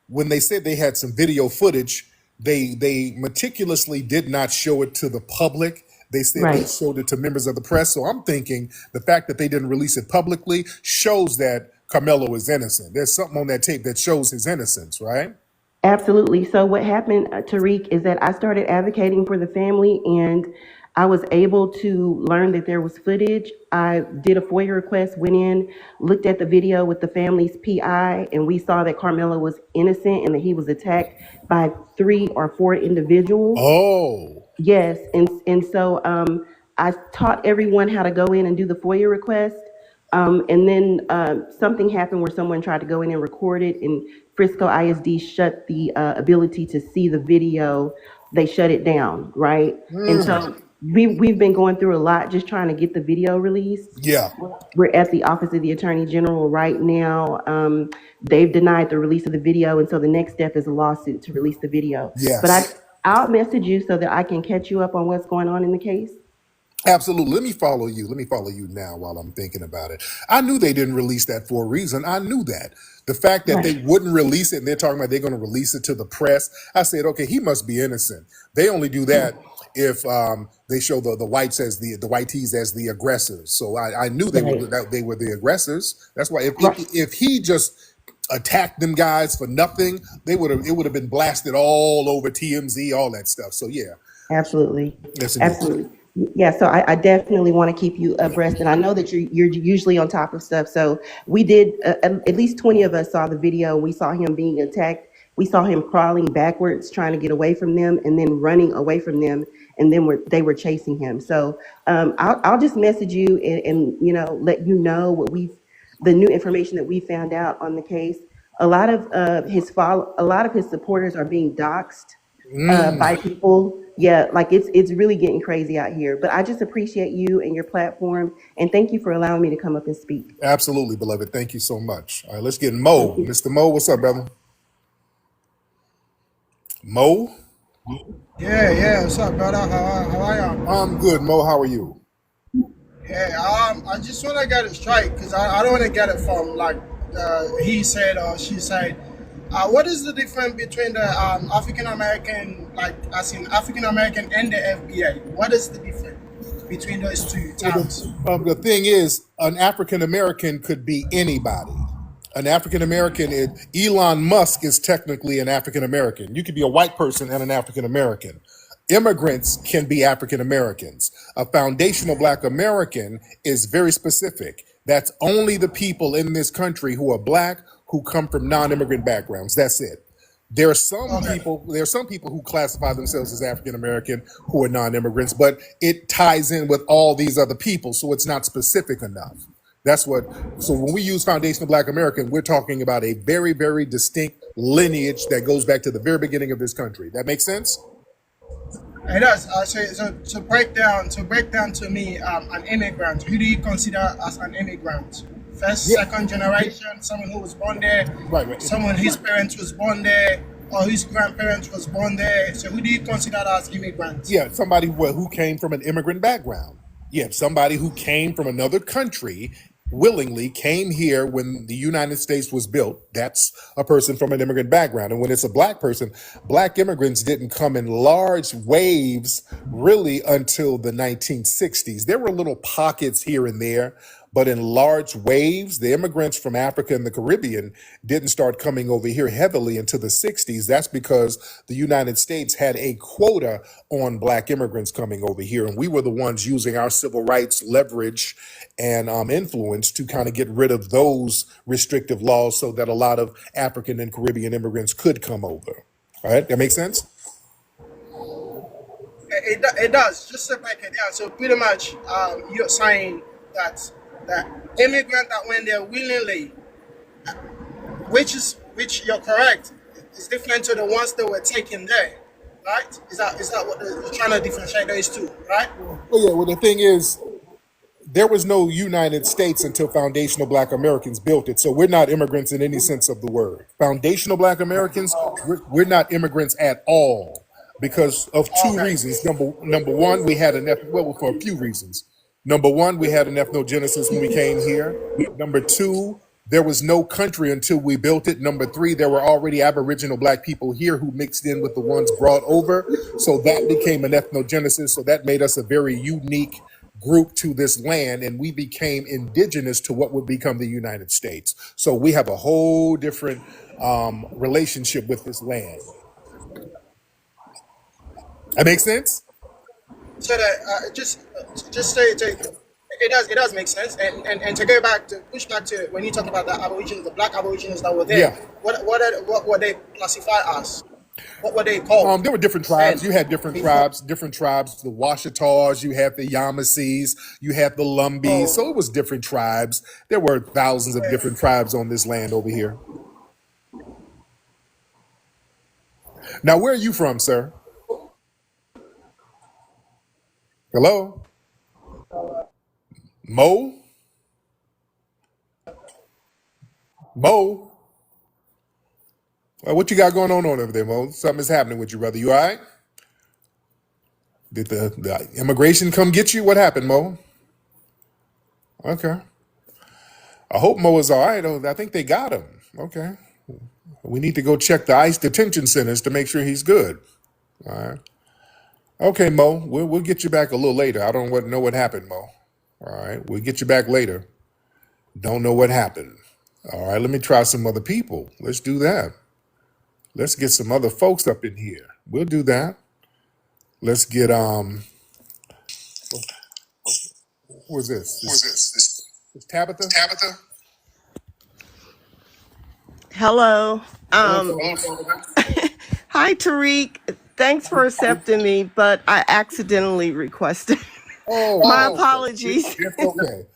S2: when they said they had some video footage, they meticulously did not show it to the public. They said they
S6: Right.
S2: showed it to members of the press. So I'm thinking the fact that they didn't release it publicly shows that Carmelo is innocent. There's something on that tape that shows his innocence, right?
S6: Absolutely. So what happened, Tariq, is that I started advocating for the family, and I was able to learn that there was footage. I did a FOIA request, went in, looked at the video with the family's PI, and we saw that Carmelo was innocent and that he was attacked by 3 or 4 individuals.
S2: Oh,
S6: Yes, and so I taught everyone how to go in and do the FOIA request. And then something happened where someone tried to go in and record it, and Frisco ISD shut the ability to see the video. They shut it down, right? And so we've been going through a lot just trying to get the video released.
S2: yeah.
S6: We're at the Office of the Attorney General right now. They've denied the release of the video, and so the next step is a lawsuit to release the video. But
S2: Yes.
S6: I'll message you so that I can catch you up on what's going on in the case.
S2: Absolutely. Let me follow you. Let me follow you now while I'm thinking about it. I knew they didn't release that for a reason. I knew that. The fact that they
S6: Right.
S2: wouldn't release it and they're talking about they're going to release it to the press, I said, okay, he must be innocent. They only do that if they show the whites as the white tees as the aggressors. So I knew
S6: Right.
S2: they were the aggressors. That's why
S6: Right.
S2: if he just attacked them guys for nothing, it would have been blasted all over TMZ, all that stuff. So yeah,
S6: Absolutely.
S2: yes indeed.
S6: Absolutely. Yeah, so I definitely want to keep you abreast, and I know that you're usually on top of stuff. So we did at least 20 of us saw the video. We saw him being attacked. We saw him crawling backwards, trying to get away from them, and then running away from them, and then they were chasing him. So I'll just message you and let you know the new information that we found out on the case. A lot of his supporters are being doxxed by people. Yeah, like it's really getting crazy out here. But I just appreciate you and your platform, and thank you for allowing me to come up and speak.
S2: Absolutely, beloved. Thank you so much. All right, let's get
S6: Thank
S2: Mo.
S6: you.
S2: Mr. Mo, what's up, brother? Mo?
S7: Yeah, yeah. What's up, brother? How are y'all?
S2: I'm good. Mo, how are you?
S7: Yeah, I just want to get it straight because I don't want to get it from like he said or she said. What is the difference between the African American, like as in African American and the FBI? What is the difference between those two
S2: Well,
S7: terms?
S2: the thing is, an African American could be anybody. An African American, Elon Musk is technically an African American. You could be a white person and an African American. Immigrants can be African Americans. A foundational Black American is very specific. That's only the people in this country who are Black who come from non-immigrant backgrounds. That's it. There are some
S7: Okay.
S2: people. There are some people who classify themselves as African American who are non-immigrants, but it ties in with all these other people, so it's not specific enough. That's what. So when we use foundational Black American, we're talking about a very, very distinct lineage that goes back to the very beginning of this country. That makes sense?
S7: It does. So to break down to me, an immigrant. Who do you consider as an immigrant? First,
S2: Yeah.
S7: second generation, someone who was born there,
S2: Right. Right.
S7: someone whose parents was born there, or whose grandparents was born there. So who do you consider as immigrants?
S2: Yeah. Somebody who came from an immigrant background. Yeah. Somebody who came from another country willingly came here when the United States was built. That's a person from an immigrant background. And when it's a black person, black immigrants didn't come in large waves really until the 1960s. There were little pockets here and there, but in large waves, the immigrants from Africa and the Caribbean didn't start coming over here heavily until the 60s. That's because the United States had a quota on black immigrants coming over here. And we were the ones using our civil rights leverage and influence to kind of get rid of those restrictive laws so that a lot of African and Caribbean immigrants could come over. All right, that makes sense?
S7: It does. Just to break it down. So pretty much, you're saying that that immigrant that went there willingly, which you're correct, is different to the ones that were taken there, right? Is that what you're trying to differentiate those two, right?
S2: Well, yeah, well, the thing is, there was no United States until foundational black Americans built it. So we're not immigrants in any sense of the word. Foundational black Americans, we're not immigrants at all because of two
S7: Okay.
S2: reasons. Number one, we had well, for a few reasons. Number one, we had an ethnogenesis when we came here. Number two, there was no country until we built it. Number three, there were already Aboriginal black people here who mixed in with the ones brought over. So that became an ethnogenesis. So that made us a very unique group to this land, and we became indigenous to what would become the United States. So we have a whole different relationship with this land. That makes sense?
S7: So that just it does make sense. And to go back to push back to when you talk about the Aborigines, the black Aborigines that were there,
S2: Yeah.
S7: what were they classified as? What were they called?
S2: There were different tribes.
S7: And
S2: You had different
S7: before,
S2: tribes. The Washitas, you had the Yamasees, you had the Lumbees. So it was different tribes. There were thousands of different tribes on this land over here. Now, where are you from, sir? Hello? Mo? Mo? What you got going on over there, Mo? Something's happening with you, brother. You all right? Did the immigration come get you? What happened, Mo? Okay. I hope Mo is all right. Oh, I think they got him. Okay. We need to go check the ICE detention centers to make sure he's good. All right. Okay, Mo. We'll get you back a little later. I don't know what happened, Mo. All right. We'll get you back later. Don't know what happened. All right. Let me try some other people. Let's do that. Let's get some other folks up in here. We'll do that. Let's get who is this? This Tabitha?
S8: Hello.
S2: Hello,
S8: Um, Hi, Tariq. Thanks for accepting me, but I accidentally requested. My
S2: Oh,
S8: apologies.
S2: it's okay.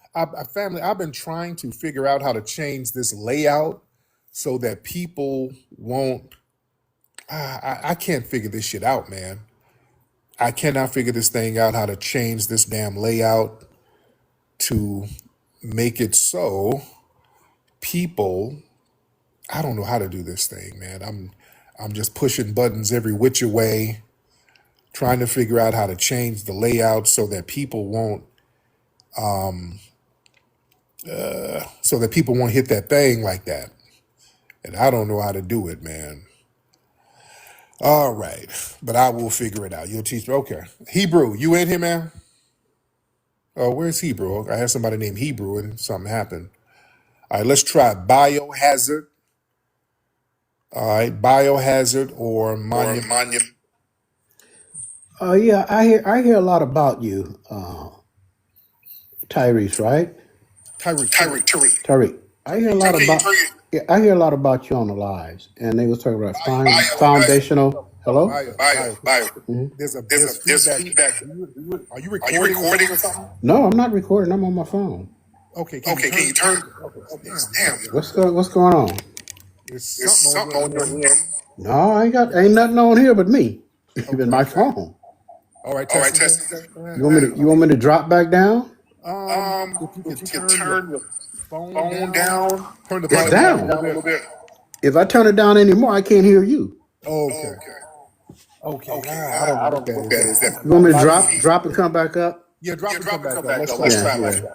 S2: Family, I've been trying to figure out how to change this layout so that people won't. I can't figure this shit out, man. I cannot figure this thing out how to change this damn layout to make it so people. I don't know how to do this thing, man. I'm just pushing buttons every which way, trying to figure out how to change the layout so that people won't hit that thing like that. And I don't know how to do it, man. All right, but I will figure it out. You'll teach me. Okay, Hebrew, you in here, man? Oh, where's Hebrew? I had somebody named Hebrew and something happened. All right, let's try biohazard. All right, biohazard or monument.
S9: Yeah, I hear a lot about you, Tyrese, right?
S2: Tariq.
S9: Tariq. I hear a lot about yeah, I hear a lot about you on the lives, and they was talking about foundational. Hello.
S2: Bio.
S9: hmm
S2: There's feedback. Are you recording or something?
S9: No, I'm not recording. I'm on my phone.
S2: Okay, can you turn? Okay, damn.
S9: What's going on?
S2: There's something on your end.
S9: No, ain't nothing on here but me. Even my
S2: Okay.
S9: phone.
S2: All right, test.
S9: You want me to drop back down?
S2: If you could turn your phone down, turn the
S9: It's
S2: volume down
S9: down.
S2: a little bit.
S9: If I turn it down anymore, I can't hear you.
S2: Okay. I don't know what that is.
S9: You want me to drop and come back up?
S2: Yeah, drop and come back up. Let's try
S9: Yeah,
S2: that.
S9: yeah.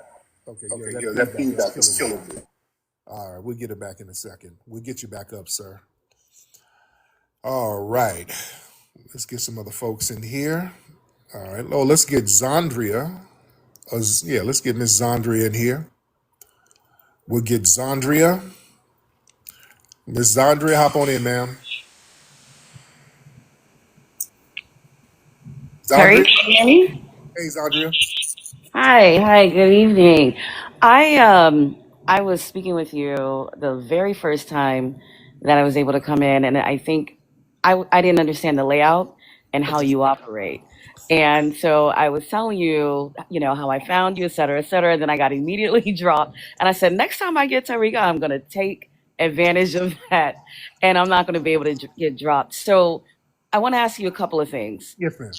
S2: Okay, yeah,
S1: Okay,
S2: that
S1: yeah, that
S2: feedback is
S1: feedback
S2: killing
S1: is
S2: me.
S1: killing me.
S2: All right, we'll get it back in a second. We'll get you back up, sir. All right, let's get some other folks in here. All right, oh, let's get Zandria. Yeah, let's get Miss Zandria in here. We'll get Zandria. Miss Zandria, hop on in, ma'am.
S10: Tariq,
S2: Zandria?
S10: can you hear me?
S2: Hey, Zandria.
S10: Hi, good evening. I was speaking with you the very first time that I was able to come in, and I think I didn't understand the layout and how
S2: Okay.
S10: you operate. And so I was telling you, how I found you, et cetera, et cetera. Then I got immediately dropped. And I said, next time I get Tariqa, I'm going to take advantage of that, and I'm not going to be able to get dropped. So I want to ask you a couple of things.
S2: Yes, ma'am.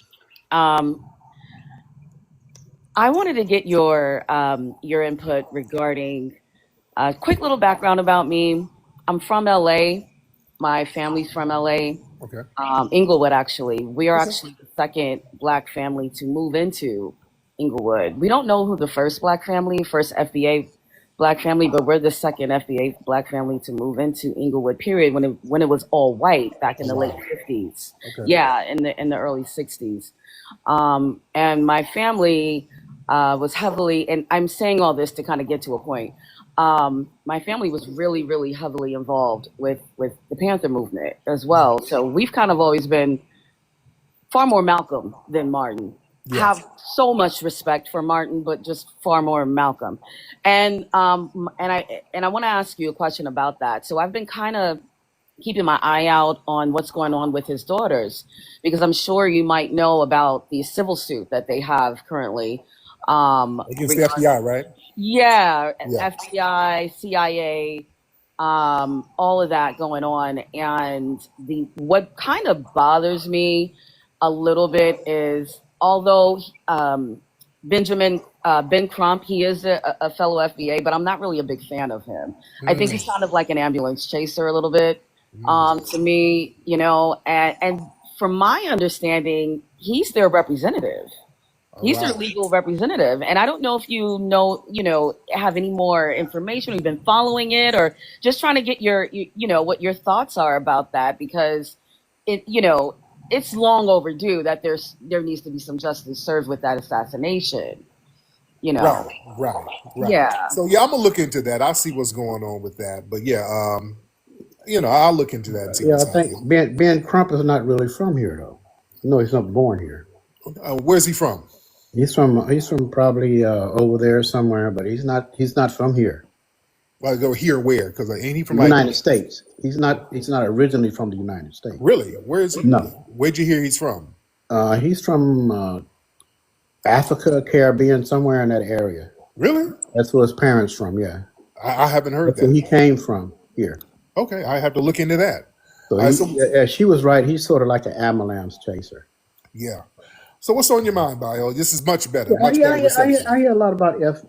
S10: Um, I wanted to get your input regarding a quick little background about me. I'm from LA. My family's from LA.
S2: Okay.
S10: Inglewood, actually. We are
S2: Okay.
S10: actually the second Black family to move into Inglewood. We don't know who the first Black family, first FBA Black family, but we're the second FBA Black family to move into Inglewood. Period. When it was all white back in
S2: Oh,
S10: the late
S2: wow.
S10: '50s.
S2: Okay.
S10: Yeah, in the early '60s. And my family was heavily, and I'm saying all this to kind of get to a point. My family was really, really heavily involved with the Panther movement as well. So we've kind of always been far more Malcolm than Martin.
S2: Yeah.
S10: Have so much respect for Martin, but just far more Malcolm. And I want to ask you a question about that. So I've been kind of keeping my eye out on what's going on with his daughters, because I'm sure you might know about the civil suit that they have currently.
S2: Against the
S10: Regarding,
S2: FBI, right?
S10: yeah,
S2: Yeah.
S10: FBI, CIA, all of that going on. And the what kind of bothers me a little bit is, although Benjamin Ben Crump, he is a fellow FBA, but I'm not really a big fan of him. I think he's kind of like an ambulance chaser a little bit to me, and from my understanding, he's their representative.
S2: All
S10: He's their
S2: right.
S10: legal representative. And I don't know if have any more information. You've been following it, or just trying to get what your thoughts are about that, because it's long overdue that there needs to be some justice served with that assassination,
S2: Right. Right. Right.
S10: Yeah.
S2: So yeah, I'm gonna look into that. I'll see what's going on with that. But yeah, I'll look into that and see
S9: Yeah,
S2: what's
S9: I think
S2: happening.
S9: Ben Crump is not really from here though. No, he's not born here.
S2: Where's he from?
S9: He's from probably over there somewhere, but he's not from here.
S2: Well, go here where? Because ain't he from
S9: The
S2: like
S9: United States. He's not originally from the United States.
S2: really? Where is he?
S9: No.
S2: Where'd you hear he's from?
S9: He's from Africa, Caribbean, somewhere in that area.
S2: Really?
S9: That's where his parents from. Yeah,
S2: I haven't heard
S9: that's where
S2: that.
S9: he came from here.
S2: Okay, I have to look into that.
S9: So
S2: All right, so
S9: she was right. He's sort of like an ambulance chaser.
S2: yeah. So what's on your mind, Bio? This is much better,
S9: Yeah,
S2: much better reception.
S9: I hear a lot about F.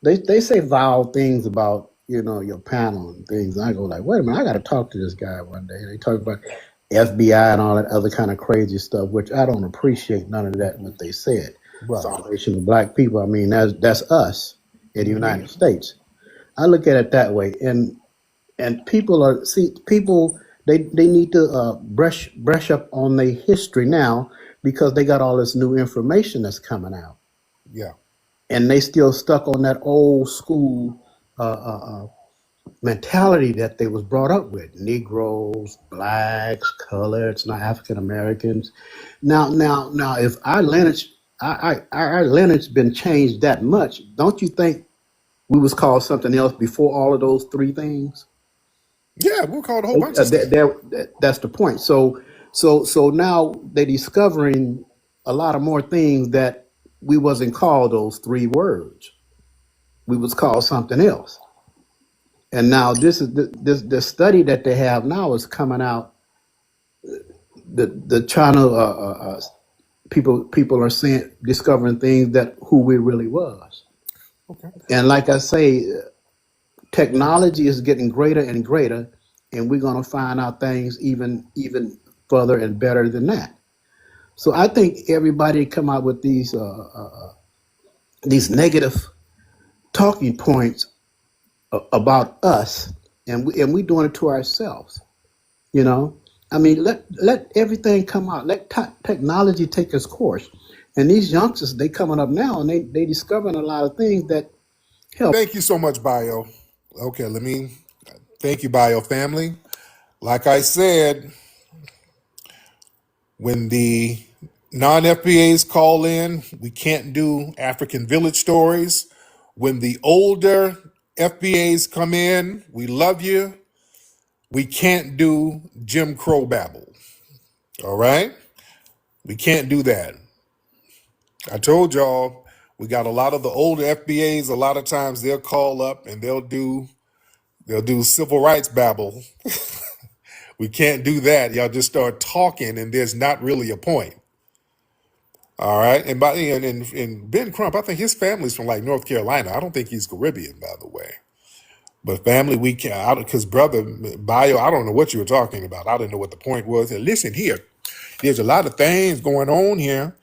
S9: They say vile things about your panel and things. And I go like, wait a minute, I got to talk to this guy one day. They talk about FBI and all that other kind of crazy stuff, which I don't appreciate none of that. What they said,
S2: Right.
S9: Foundation of Black People. I mean, that's us in the United States. I look at it that way, and people they need to brush up on their history now, because they got all this new information that's coming out,
S2: Yeah.
S9: and they still stuck on that old school mentality that they was brought up with: Negroes, blacks, coloreds, not African Americans. Now, if our lineage been changed that much, don't you think we was called something else before all of those three things?
S2: Yeah, we'll call it a whole bunch of stuff.
S9: That's the point. So now they're discovering a lot of more things that we wasn't called those three words. We was called something else. And now this is the study that they have now is coming out. The China people are discovering things that who we really was.
S2: Okay.
S9: And like I say, technology is getting greater and greater, and we're going to find out things even further and better than that. So I think everybody come out with these these negative talking points about us, and we doing it to ourselves. You know, I mean, let everything come out. Let technology take its course. And these youngsters, they coming up now, and they discovering a lot of things that help.
S2: Thank you so much, Bio. Okay, thank you, Bio family. Like I said, when the non-FBAs call in, we can't do African village stories. When the older FBAs come in, we love you. We can't do Jim Crow babble. All right? We can't do that. I told y'all, we got a lot of the older FBAs, a lot of times they'll call up and they'll do civil rights babble. We can't do that. Y'all just start talking and there's not really a point. All right. And Ben Crump, I think his family's from like North Carolina. I don't think he's Caribbean, by the way. But family, we can't, because brother Bio, I don't know what you were talking about. I didn't know what the point was. And listen here, there's a lot of things going on here.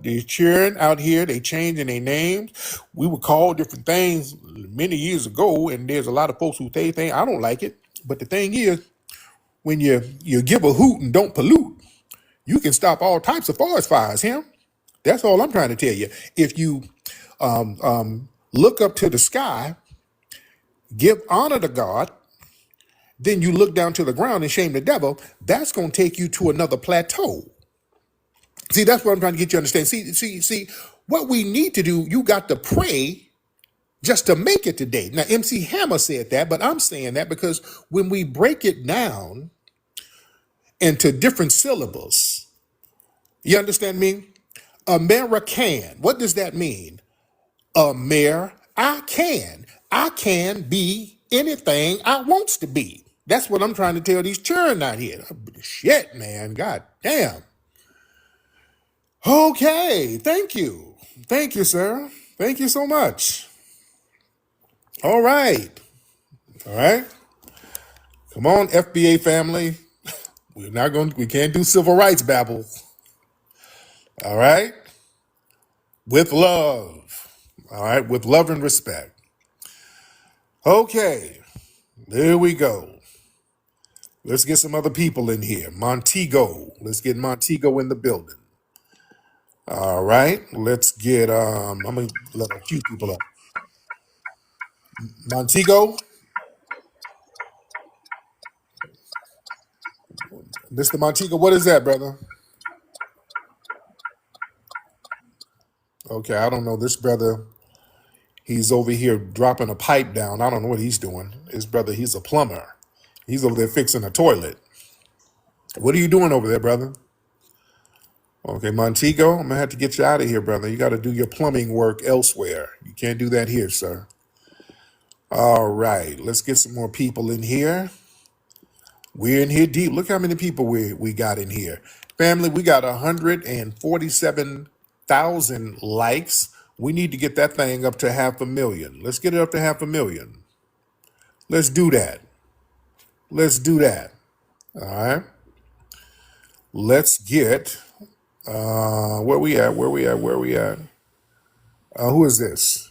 S2: They're cheering out here. They changing their names. We were called different things many years ago, and there's a lot of folks who say things. I don't like it. But the thing is, when you give a hoot and don't pollute, you can stop all types of forest fires, him. That's all I'm trying to tell you. If you look up to the sky, give honor to God, then you look down to the ground and shame the devil, that's going to take you to another plateau. See, that's what I'm trying to get you to understand. See, what we need to do, you got to pray just to make it today. Now, MC Hammer said that, but I'm saying that because when we break it down into different syllables, you understand me? American, what does that mean? I can be anything I wants to be. That's what I'm trying to tell these children out here. Shit, man, god damn. Okay, thank you. Thank you, sir. Thank you so much. All right. All right. Come on, FBA family. We can't do civil rights babble. All right. With love. All right. With love and respect. Okay. There we go. Let's get some other people in here. Montego. Let's get Montego in the building. All right. Let's get I'm gonna let a few people up. Montego, Mr. Montego, what is that, brother? Okay, I don't know. This brother, he's over here dropping a pipe down. I don't know what he's doing. His brother, he's a plumber. He's over there fixing a toilet. What are you doing over there, brother? Okay, Montego, I'm gonna have to get you out of here, brother. You got to do your plumbing work elsewhere. You can't do that here, sir. All right, let's get some more people in here. We're in here deep. Look how many people we got in here. Family, we got 147,000 likes. We need to get that thing up to 500,000. Let's get it up to 500,000. Let's do that. Let's do that. All right. Let's get where we at? Who is this?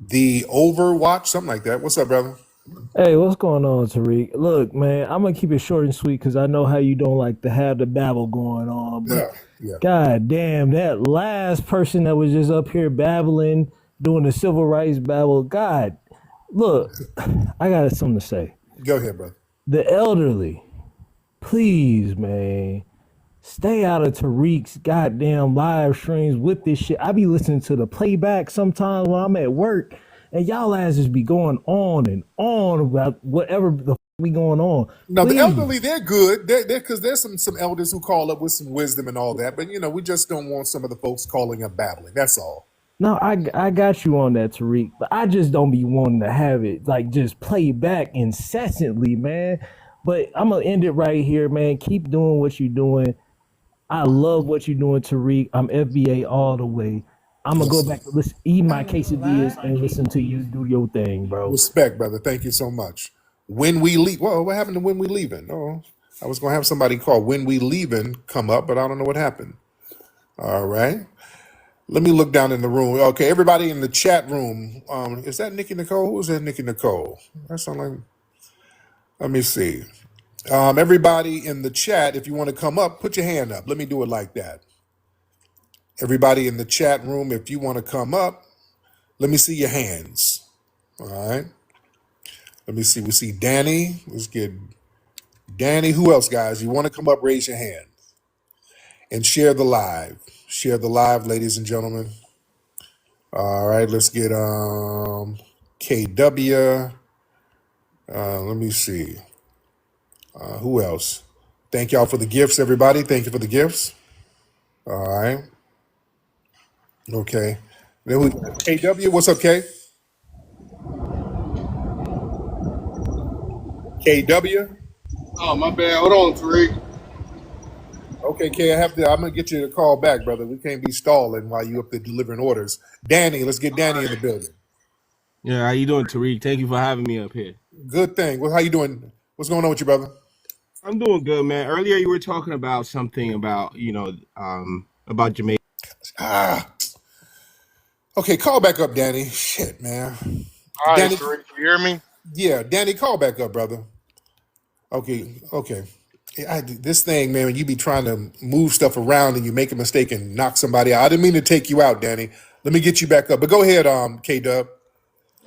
S2: The Overwatch, something like that. What's up, brother?
S11: Hey, what's going on, Tariq? Look, man, I'm gonna keep it short and sweet because I know how you don't like to have the babble going on. But
S2: Yeah.
S11: god damn, that last person that was just up here babbling, doing the civil rights babble. God, look, I got something to say.
S2: Go ahead, brother.
S11: The elderly, please, man, stay out of Tariq's goddamn live streams with this shit. I be listening to the playback sometimes when I'm at work. And y'all asses be going on and on about whatever the be going on.
S2: No, the
S11: Please.
S2: elderly, they're good. They're because there's some elders who call up with some wisdom and all that. But we just don't want some of the folks calling up babbling. That's all.
S11: No, I got you on that, Tariq. But I just don't be wanting to have it like just play back incessantly, man. But I'm gonna end it right here, man. Keep doing what you're doing. I love what you're doing, Tariq. I'm FBA all the way. I'm gonna go back to listen, eat my quesadillas and listen to you do your thing, bro.
S2: Respect, brother. Thank you so much. When we leave, well, what happened to when we leaving? Oh, I was gonna have somebody call when we leaving come up, but I don't know what happened. All right, Let me look down in the room. Okay, everybody in the chat room. Is that Nikki Nicole? Who's that Nikki Nicole? That sound like. Let me see. Everybody in the chat, if you want to come up, put your hand up. Let me do it like that. Everybody in the chat room, if you want to come up, let me see your hands. All right. Let me see. We see Danny. Let's get Danny. Who else, guys? You want to come up, raise your hand and share the live. Share the live, ladies and gentlemen. All right, let's get KW. Let me see. Who else? Thank y'all for the gifts, everybody. Thank you for the gifts. All right. Okay. Then we KW. What's up, K? KW.
S12: Oh, my bad. Hold on, Tariq.
S2: Okay, K. I'm gonna get you to call back, brother. We can't be stalling while you up there delivering orders. Danny, let's get Danny in the building.
S13: Yeah, how you doing, Tariq? Thank you for having me up here.
S2: Good thing. Well, how you doing? What's going on with you, brother?
S13: I'm doing good, man. Earlier you were talking about something about, about Jamaica.
S2: Ah. Okay, call back up, Danny. Shit, man.
S12: All right,
S2: Danny.
S12: Tariq, you hear me?
S2: Yeah, Danny, call back up, brother. Okay. This thing, man, when you be trying to move stuff around and you make a mistake and knock somebody out. I didn't mean to take you out, Danny. Let me get you back up. But go ahead, K-Dub.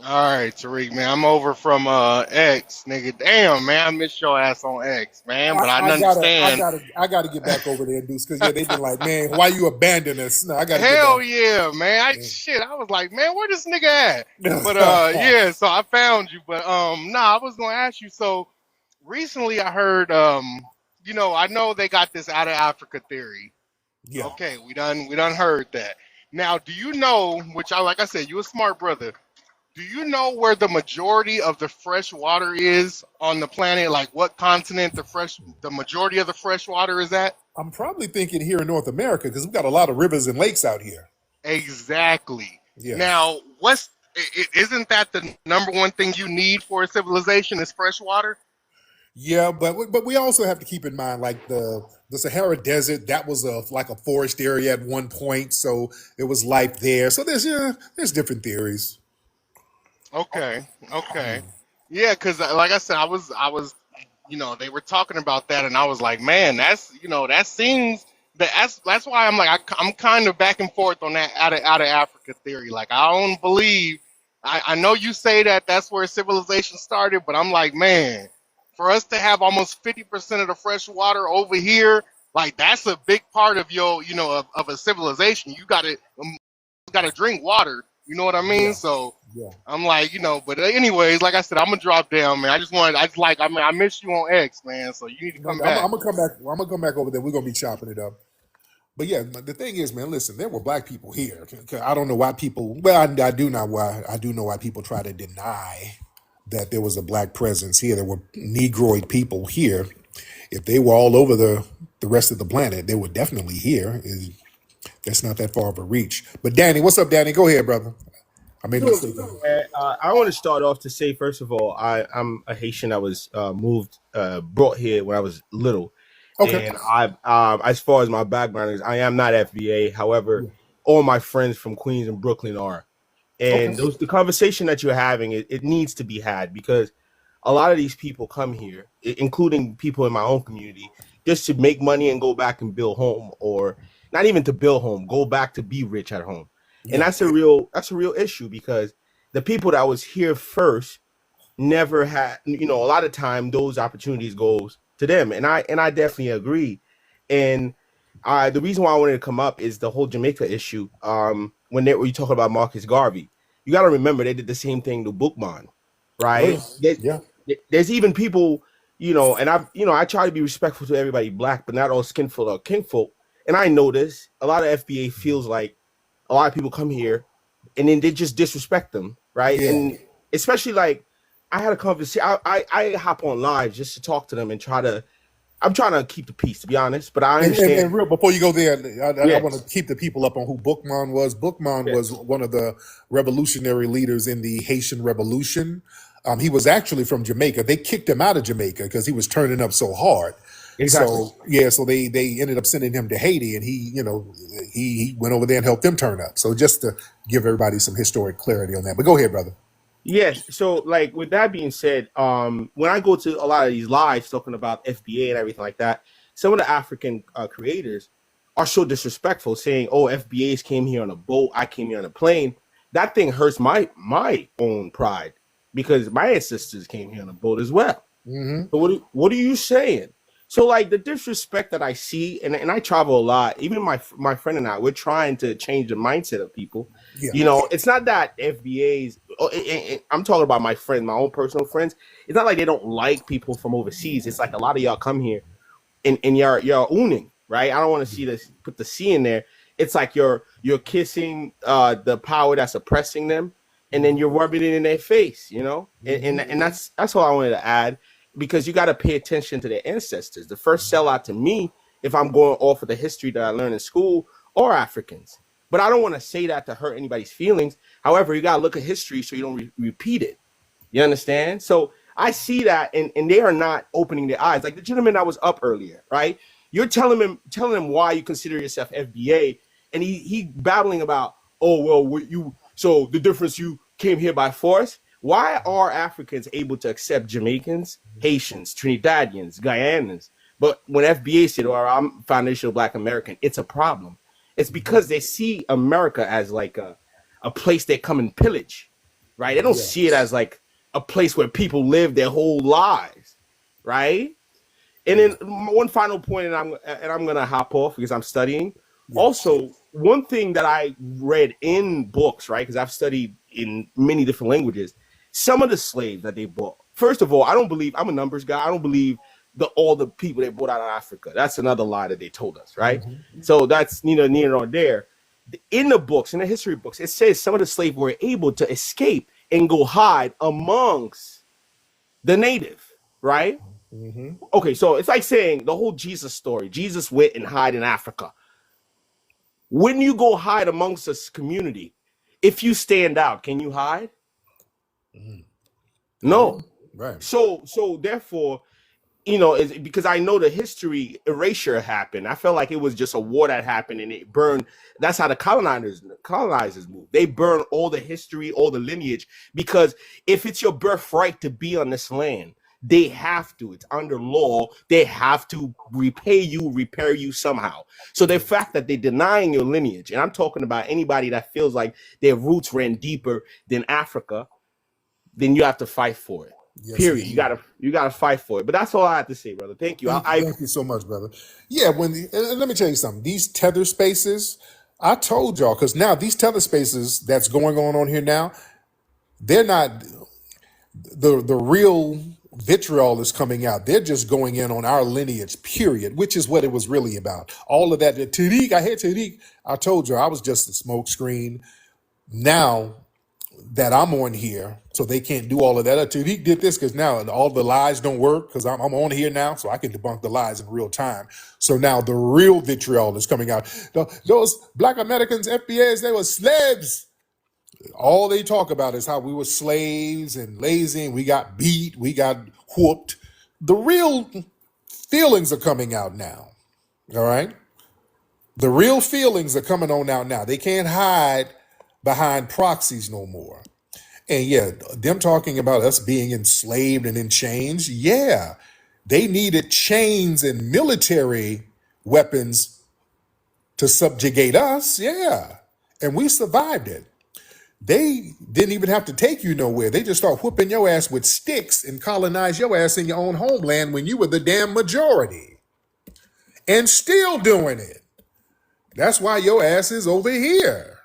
S12: All right, Tariq, man. I'm over from X, nigga. Damn, man, I missed your ass on X, man. But I understand.
S2: I gotta get back over there, Deuce, because they've been like, man, why you abandon us? No, I gotta
S12: Hell
S2: get
S12: yeah, man. I was like, man, where this nigga at? But
S2: back.
S12: yeah, so I found you. But I was gonna ask you. So recently, I heard I know they got this out of Africa theory.
S2: Yeah.
S12: Okay, we done heard that. Now, do you know? Like I said, you a smart brother. Do you know where the majority of the fresh water is on the planet? Like what continent the majority of the fresh water is at?
S2: I'm probably thinking here in North America because we've got a lot of rivers and lakes out here.
S12: Exactly.
S2: Yeah.
S12: Now, isn't that the number one thing you need for a civilization is fresh water?
S2: Yeah, but we also have to keep in mind, like the Sahara Desert, that was like a forest area at one point, so it was life there. So there's different theories.
S12: Okay. Yeah, because like I said, I was, they were talking about that, and I was like, man, that seems that's why I'm like, I'm kind of back and forth on that out of Africa theory. Like, I don't believe. I know you say that that's where civilization started, but I'm like, man, for us to have almost 50% of the fresh water over here, like that's a big part of your, of a civilization. You gotta drink water. You know what I mean?
S2: Yeah.
S12: So
S2: Yeah.
S12: I'm like, but anyways, like I said, I'm gonna drop down, man. I missed you on X, man. So you need to come back.
S2: I'm gonna come back. I'm gonna come back over there. We're gonna be chopping it up. But yeah, the thing is, man, listen, there were black people here. I don't know why people. Well, I do know why. I do know why people try to deny that there was a black presence here. There were Negroid people here. If they were all over the rest of the planet, they were definitely here. That's not that far of a reach. But Danny, what's up, Danny? Go ahead, brother. I made a mistake.
S13: I want to start off to say, first of all, I'm a Haitian that was brought here when I was little.
S2: Okay.
S13: And as far as my background is, I am not FBA. However, all my friends from Queens and Brooklyn are. And the conversation that you're having, it needs to be had because a lot of these people come here, including people in my own community, just to make money and go back and build home, or not even to build home, go back to be rich at home. And that's a real issue because the people that was here first never had, a lot of time those opportunities goes to them. And I definitely agree. And the reason why I wanted to come up is the whole Jamaica issue. When you talk about Marcus Garvey, you got to remember they did the same thing to Bookman, right? There's even people, and I try to be respectful to everybody black, but not all skinfolk or kingfolk. And I know this. A lot of FBA feels like a lot of people come here and then they just disrespect them, right? Yeah. And especially like I had a conversation. I hop on live just to talk to them and I'm trying to keep the peace, to be honest. But I understand.
S2: And real, before you go there, I want to keep the people up on who Bookman was. Bookman was one of the revolutionary leaders in the Haitian Revolution. He was actually from Jamaica. They kicked him out of Jamaica because he was turning up so hard.
S13: Exactly.
S2: So yeah, so they ended up sending him to Haiti, and he went over there and helped them turn up. So just to give everybody some historic clarity on that. But go ahead, brother.
S13: Yes. So, like, with that being said, when I go to a lot of these lives talking about FBA and everything like that, some of the African creators are so disrespectful, saying, "Oh, FBAs came here on a boat. I came here on a plane." That thing hurts my own pride because my ancestors came here on a boat as well.
S2: Mm-hmm.
S13: So what are you saying? So, like, the disrespect that I see, and I travel a lot. Even my friend and I, we're trying to change the mindset of people.
S2: Yeah.
S13: It's not that FBA's. I'm talking about my friends, my own personal friends. It's not like they don't like people from overseas. It's like a lot of y'all come here and you're owning, right? I don't want to see this, put the C in there. It's like you're kissing the power that's oppressing them, and then you're rubbing it in their face, and that's all I wanted to add, because you got to pay attention to their ancestors. The first sellout to me, if I'm going off of the history that I learned in school, are Africans. But I don't want to say that to hurt anybody's feelings. However, you got to look at history so you don't repeat it. You understand? So I see that, and they are not opening their eyes. Like the gentleman that was up earlier, right? You're telling him why you consider yourself FBA, and he babbling about, oh well, so the difference, you came here by force. Why are Africans able to accept Jamaicans, Haitians, Trinidadians, Guyanans, but when FBA said, "Oh, I'm foundational Black American," it's a problem. It's because they see America as like a place they come and pillage, right? They don't see it as like a place where people live their whole lives, right? And then one final point, and I'm gonna hop off because I'm studying. Also, one thing that I read in books, right? Because I've studied in many different languages. Some of the slaves that they bought. First of all, I don't believe, I'm a numbers guy. I don't believe all the people they brought out of Africa. That's another lie that they told us, right? So that's neither near nor there. In the books, in the history books, it says some of the slaves were able to escape and go hide amongst the native, right? Okay, so it's like saying the whole Jesus story. Jesus went and hide in Africa. When you go hide amongst this community, if you stand out, can you hide? No.
S2: Right.
S13: So therefore, it's because I know the history erasure happened. I felt like it was just a war that happened and it burned. That's how the colonizers move. They burn all the history, all the lineage, because if it's your birthright to be on this land, they have to. It's under law. They have to repair you somehow. So the fact that they're denying your lineage, and I'm talking about anybody that feels like their roots ran deeper than Africa, then you have to fight for it.
S2: Yes,
S13: period.
S2: indeed.
S13: You gotta fight for it. But that's all I have to say, brother. Thank you.
S2: Thank you so much, brother. Yeah, and let me tell you something. These tether spaces, I told y'all, because now these tether spaces that's going on here now, they're not the real vitriol is coming out. They're just going in on our lineage, period, which is what it was really about. All of that. Tariq, I hate Tariq. I told you I was just a smoke screen. Now that I'm on here, so they can't do all of that. Tariq did this because now all the lies don't work because I'm on here now, so I can debunk the lies in real time. So now the real vitriol is coming out. Those Black Americans, FBAs, they were slaves. All they talk about is how we were slaves and lazy and we got beat, we got whooped. The real feelings are coming out now. All right? The real feelings are coming on out now. They can't hide behind proxies no more. And yeah, them talking about us being enslaved and in chains, yeah, they needed chains and military weapons to subjugate us, yeah. And we survived it. They didn't even have to take you nowhere. They just start whooping your ass with sticks and colonize your ass in your own homeland when you were the damn majority. And still doing it. That's why your ass is over here.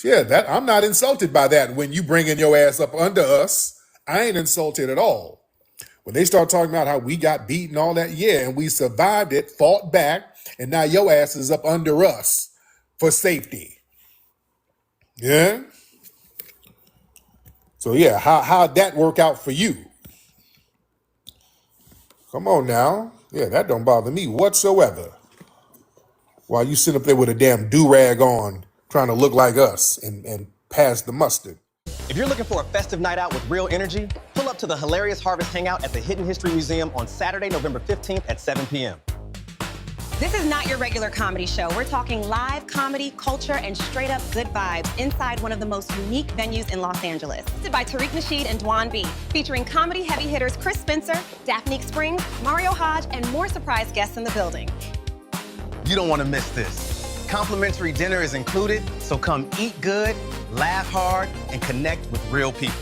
S2: Yeah, that I'm not insulted by that. When you bringing your ass up under us, I ain't insulted at all. When they start talking about how we got beat and all that, yeah, and we survived it, fought back, and now your ass is up under us for safety. Yeah? So yeah, how'd that work out for you? Come on now. Yeah, that don't bother me whatsoever. While you sit up there with a damn do-rag on, trying to look like us and pass the mustard.
S14: If you're looking for a festive night out with real energy, pull up to the Hilarious Harvest Hangout at the Hidden History Museum on Saturday, November 15th at 7 p.m.
S15: This is not your regular comedy show. We're talking live comedy, culture, and straight up good vibes inside one of the most unique venues in Los Angeles. Hosted by Tariq Nasheed and Dwan B. Featuring comedy heavy hitters Chris Spencer, Daphne Springs, Mario Hodge, and more surprise guests in the building.
S14: You don't want to miss this. Complimentary dinner is included, so come eat good, laugh hard, and connect with real people.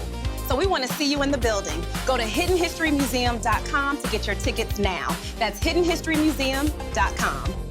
S15: So we want to see you in the building. Go to hiddenhistorymuseum.com to get your tickets now. That's hiddenhistorymuseum.com.